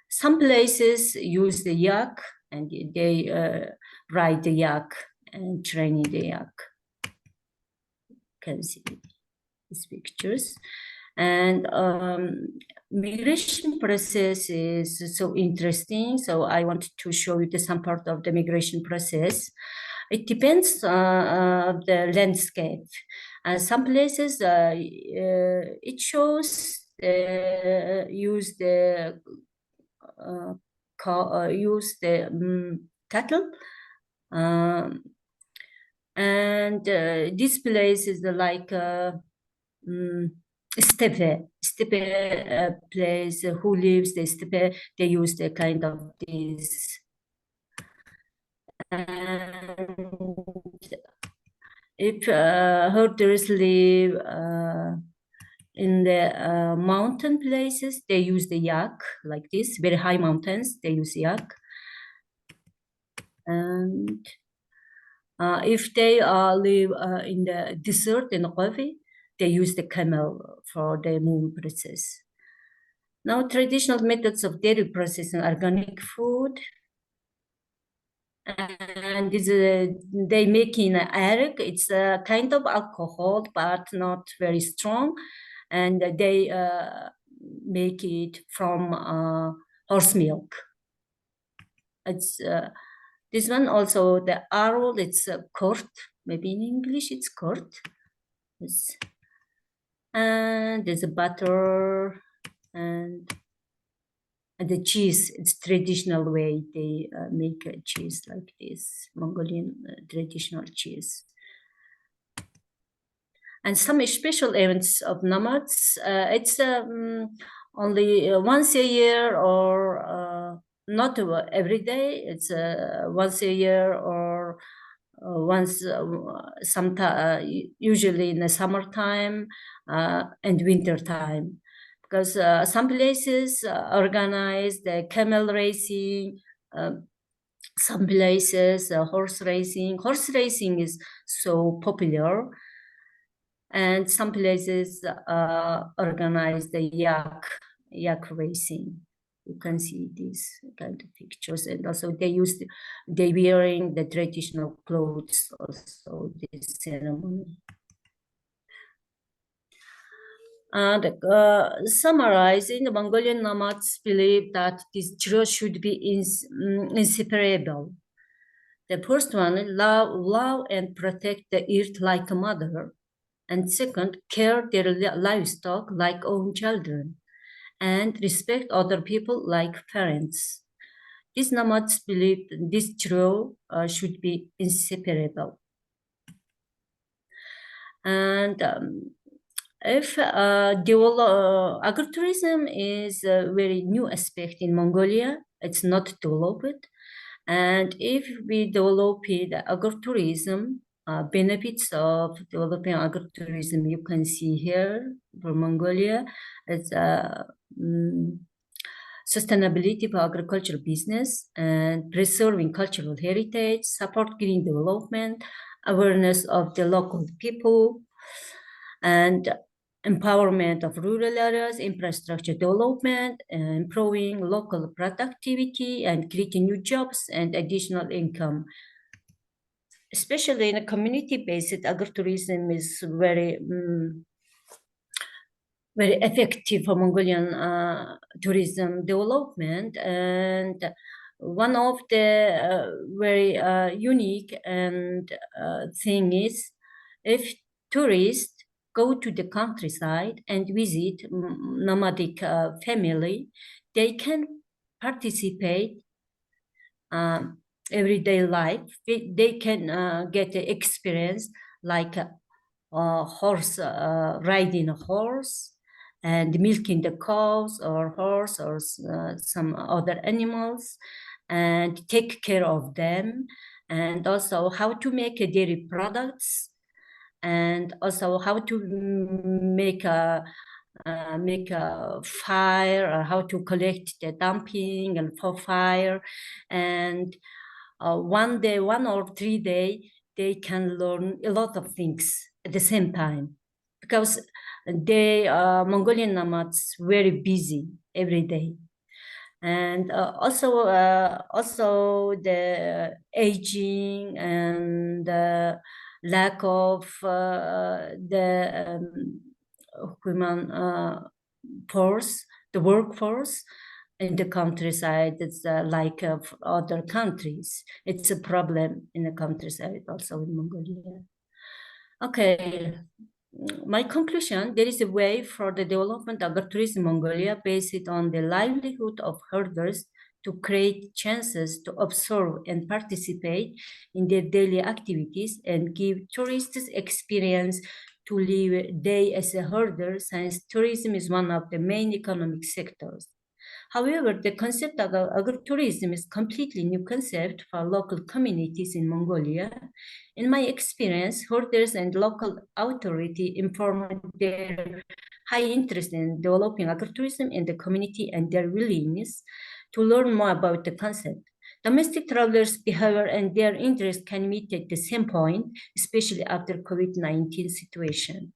Some places use the yak, and they ride the yak and training the yak. You can see these pictures. And migration process is so interesting. So I wanted to show you some part of the migration process. It depends the landscape. Some places it shows use the cattle, and this place is like steppe place. Who lives the steppe? They use the kind of this. And if herders live in the mountain places, they use the yak like this, very high mountains, they use yak. And if they live in the desert, in the coffee, they use the camel for the moving process. Now, traditional methods of dairy processing organic food. And this, they make in egg. It's a kind of alcohol, but not very strong. And they make it from horse milk. It's this one also, the arrow, it's curd. Maybe in English it's curd. Yes. And there's a butter and the cheese. It's traditional way they make a cheese like this, Mongolian traditional cheese. And some special events of nomads, it's only once a year, or not every day. It's once a year, or once sometime, usually in the summertime and winter time. because some places organize the camel racing, some places horse racing. Horse racing is so popular, and some places organize the yak racing. You can see these kind of pictures, and also they wearing the traditional clothes also this ceremony. And summarizing, the Mongolian nomads believe that this trio should be inseparable. The first one, love and protect the earth like a mother. And second, care their livestock like own children. And respect other people like parents. These nomads believe this trio should be inseparable. And if agritourism is a very new aspect in Mongolia, it's not developed. And if we develop the agritourism, benefits of developing agritourism, you can see here for Mongolia, it's sustainability for agricultural business and preserving cultural heritage, support green development, awareness of the local people, and empowerment of rural areas, infrastructure development, improving local productivity, and creating new jobs and additional income. Especially in a community-based agritourism is very effective for Mongolian tourism development. And one of the very unique and thing is, if tourists go to the countryside and visit nomadic family, they can participate everyday life. They can get the experience like horse riding a horse and milking the cows or horse or some other animals and take care of them, and also how to make dairy products, and also how to make a fire, or how to collect the dumping and for fire. And one day, 1 or 3 days, they can learn a lot of things at the same time, because they Mongolian nomads very busy every day. And also the aging and lack of the human force, the workforce in the countryside. It's like of other countries. It's a problem in the countryside, also in Mongolia. Okay, my conclusion, there is a way for the development of agritourism in Mongolia based on the livelihood of herders to create chances to observe and participate in their daily activities and give tourists experience to live a day as a herder, since tourism is one of the main economic sectors. However, the concept of agritourism is a completely new concept for local communities in Mongolia. In my experience, herders and local authority informed their high interest in developing agritourism in the community and their willingness to learn more about the concept. Domestic travelers' behavior and their interest can meet at the same point, especially after COVID-19 situation.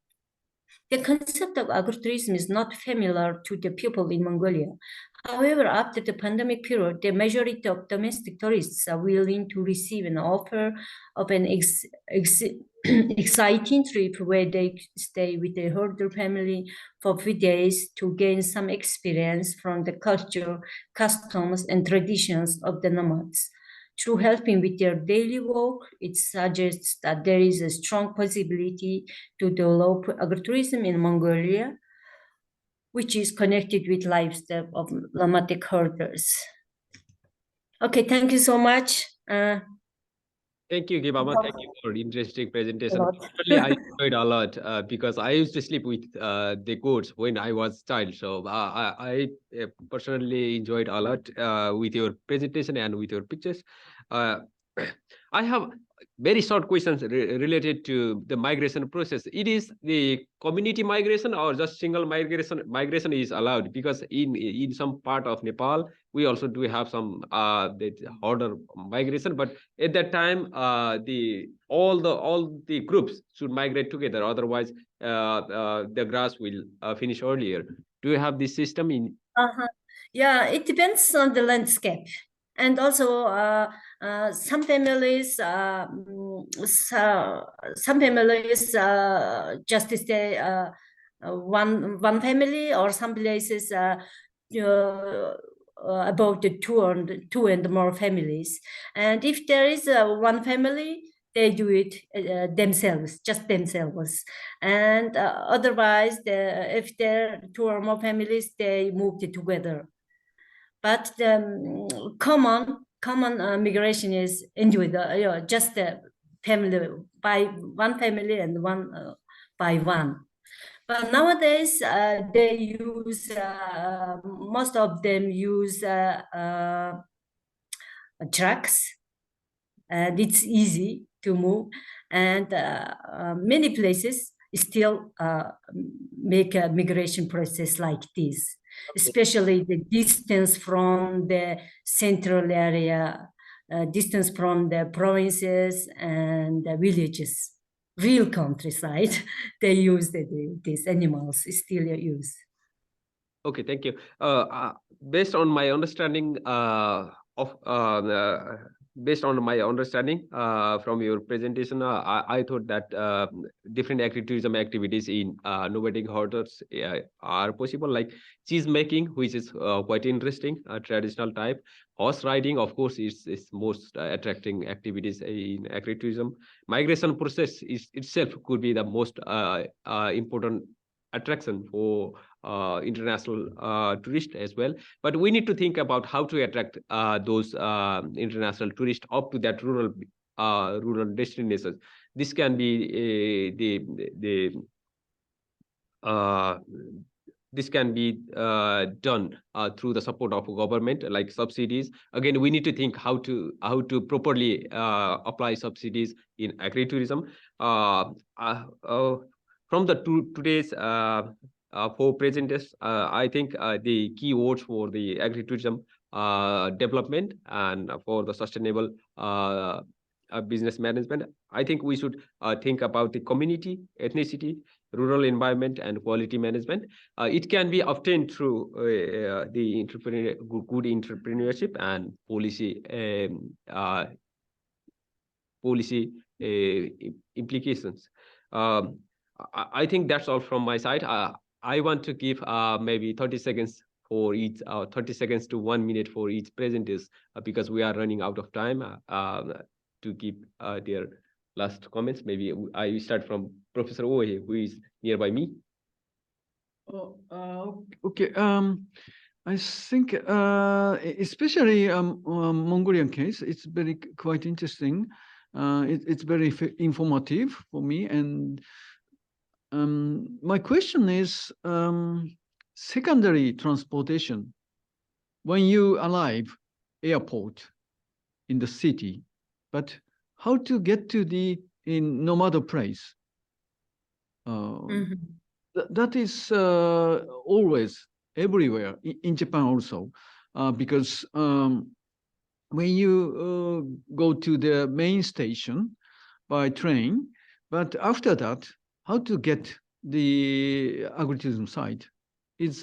The concept of agritourism is not familiar to the people in Mongolia. However, after the pandemic period, the majority of domestic tourists are willing to receive an offer of an exciting trip where they stay with their herder family for a few days to gain some experience from the culture, customs, and traditions of the nomads. Through helping with their daily work, it suggests that there is a strong possibility to develop agritourism in Mongolia, which is connected with lifestyle of nomadic herders. Okay, thank you so much. Thank you, Gibama. Thank you for interesting presentation. lot. Personally, I enjoyed a lot because I used to sleep with the goats when I was child. So I personally enjoyed a lot with your presentation and with your pictures. I have very short questions related to the migration process. It is the community migration or just single migration? Migration is allowed because in some part of Nepal, we also do have some the order migration. But at that time, all the groups should migrate together. Otherwise, the grass will finish earlier. Do you have this system in? Yeah, it depends on the landscape. And also, some families, some families just stay one family, or some places about the two and more families. And if there is one family, they do it themselves, just themselves. And otherwise, if there are two or more families, they move it together. But the common migration is individual, just a family by one family and one by one. But nowadays, they use most of them use trucks, and it's easy to move. And many places still make a migration process like this, especially the distance from the central area, distance from the provinces and the villages, real countryside. They use these animals, still use. Okay, thank you. Based on my understanding based on my understanding from your presentation, I thought that different agritourism activities in nomadic herders are possible, like cheese making, which is quite interesting, traditional type. Horse riding, of course, is most attracting activities in agritourism. Migration process is itself could be the most important attraction for international tourists as well. But we need to think about how to attract those international tourists up to that rural destinations. This can be this can be done through the support of government, like subsidies. Again, we need to think how to properly apply subsidies in agritourism. From the today's four presenters, I think the key words for the agritourism development and for the sustainable business management, I think we should think about the community, ethnicity, rural environment, and quality management. It can be obtained through the good entrepreneurship and policy implications. I think that's all from my side. I want to give maybe 30 seconds for each, 30 seconds to 1 minute for each presenters, because we are running out of time to give their last comments. Maybe I start from Professor Ohe, who is nearby me. Okay. I think, especially Mongolian case, it's quite interesting. It's very informative for me. And my question is, secondary transportation. When you arrive airport in the city, but how to get to in no matter place? That is always everywhere in Japan also, because when you go to the main station by train, but after that, how to get the agritourism site is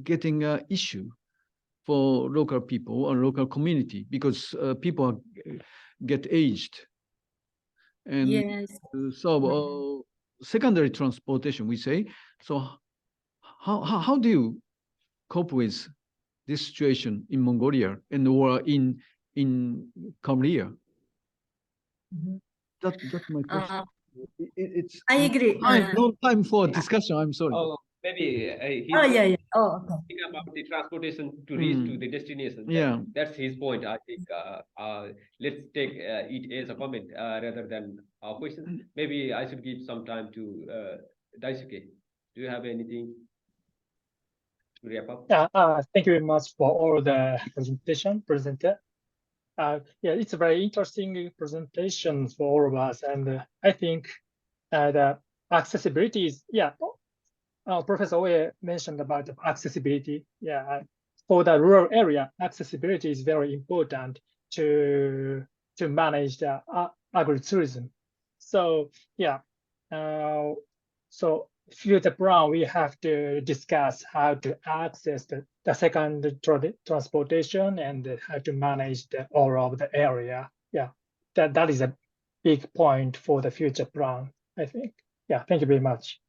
getting an issue for local people or local community, because people get aged. And Yes. so secondary transportation, we say. So how do you cope with this situation in Mongolia and or in Korea? That's my question. It's I agree. no time for discussion. I'm sorry. Oh, maybe Oh, yeah. Oh, okay. think about the transportation to reach to the destination. Yeah. That's his point. I think let's take it as a comment rather than a question. Maybe I should give some time to Daisuke. Do you have anything to wrap up? Yeah, thank you very much for all the presented. Yeah, it's a very interesting presentation for all of us, and I think the accessibility is, yeah. Professor Oye mentioned about accessibility. Yeah, for the rural area, accessibility is very important to manage the agritourism. So yeah, so future plan we have to discuss how to access the second transportation and how to manage the all of the area. Yeah, that is a big point for the future plan, I think. Yeah, thank you very much.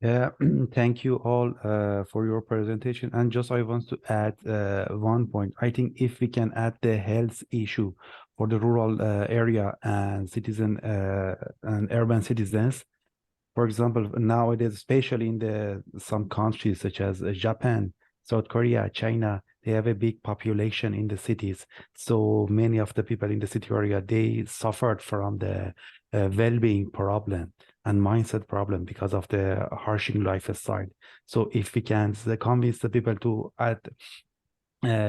Yeah, thank you all for your presentation. And just I want to add one point. I think if we can add the health issue for the rural area and and urban citizens, for example, nowadays, especially in some countries such as Japan, South Korea, China, they have a big population in the cities. So many of the people in the city area, they suffered from the well-being problem and mindset problem because of the harshing lifestyle. So if we can convince the people to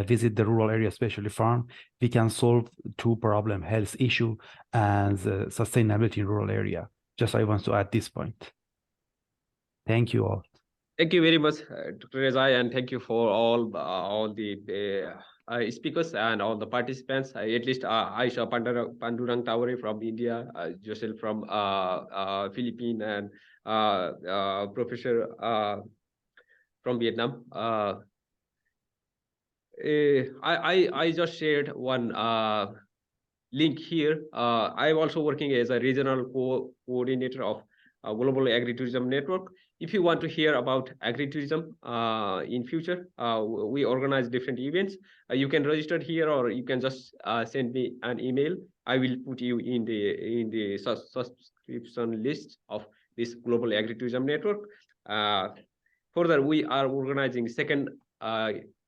visit the rural area, especially farm, we can solve two problems: health issue and sustainability in rural area. Just I want to add this point. Thank you all. Thank you very much, Dr. Rezai, and thank you for all the speakers and all the participants. At least I saw Pandurang Tawari from India, Josel from Philippines, and Professor from Vietnam. I just shared one link here. I'm also working as a regional coordinator of Global Agritourism Network. If you want to hear about agritourism in future, we organize different events. You can register here, or you can just send me an email. I will put you in the subscription list of this Global Agritourism Network. Further, we are organizing second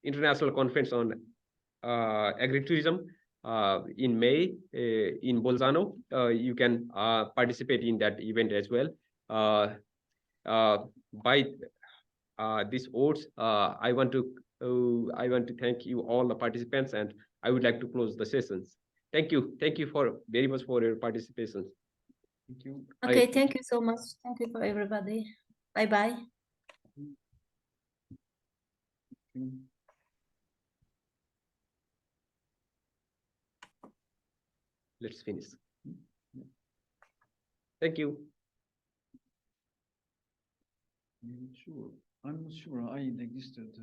international conference on agritourism in May in Bolzano. You can participate in that event as well. By this words, I want to thank you all the participants, and I would like to close the sessions. Thank you very much for your participation. Thank you. Okay, thank you so much. Thank you for everybody. Bye bye. Let's finish. Thank you. I'm not sure I registered.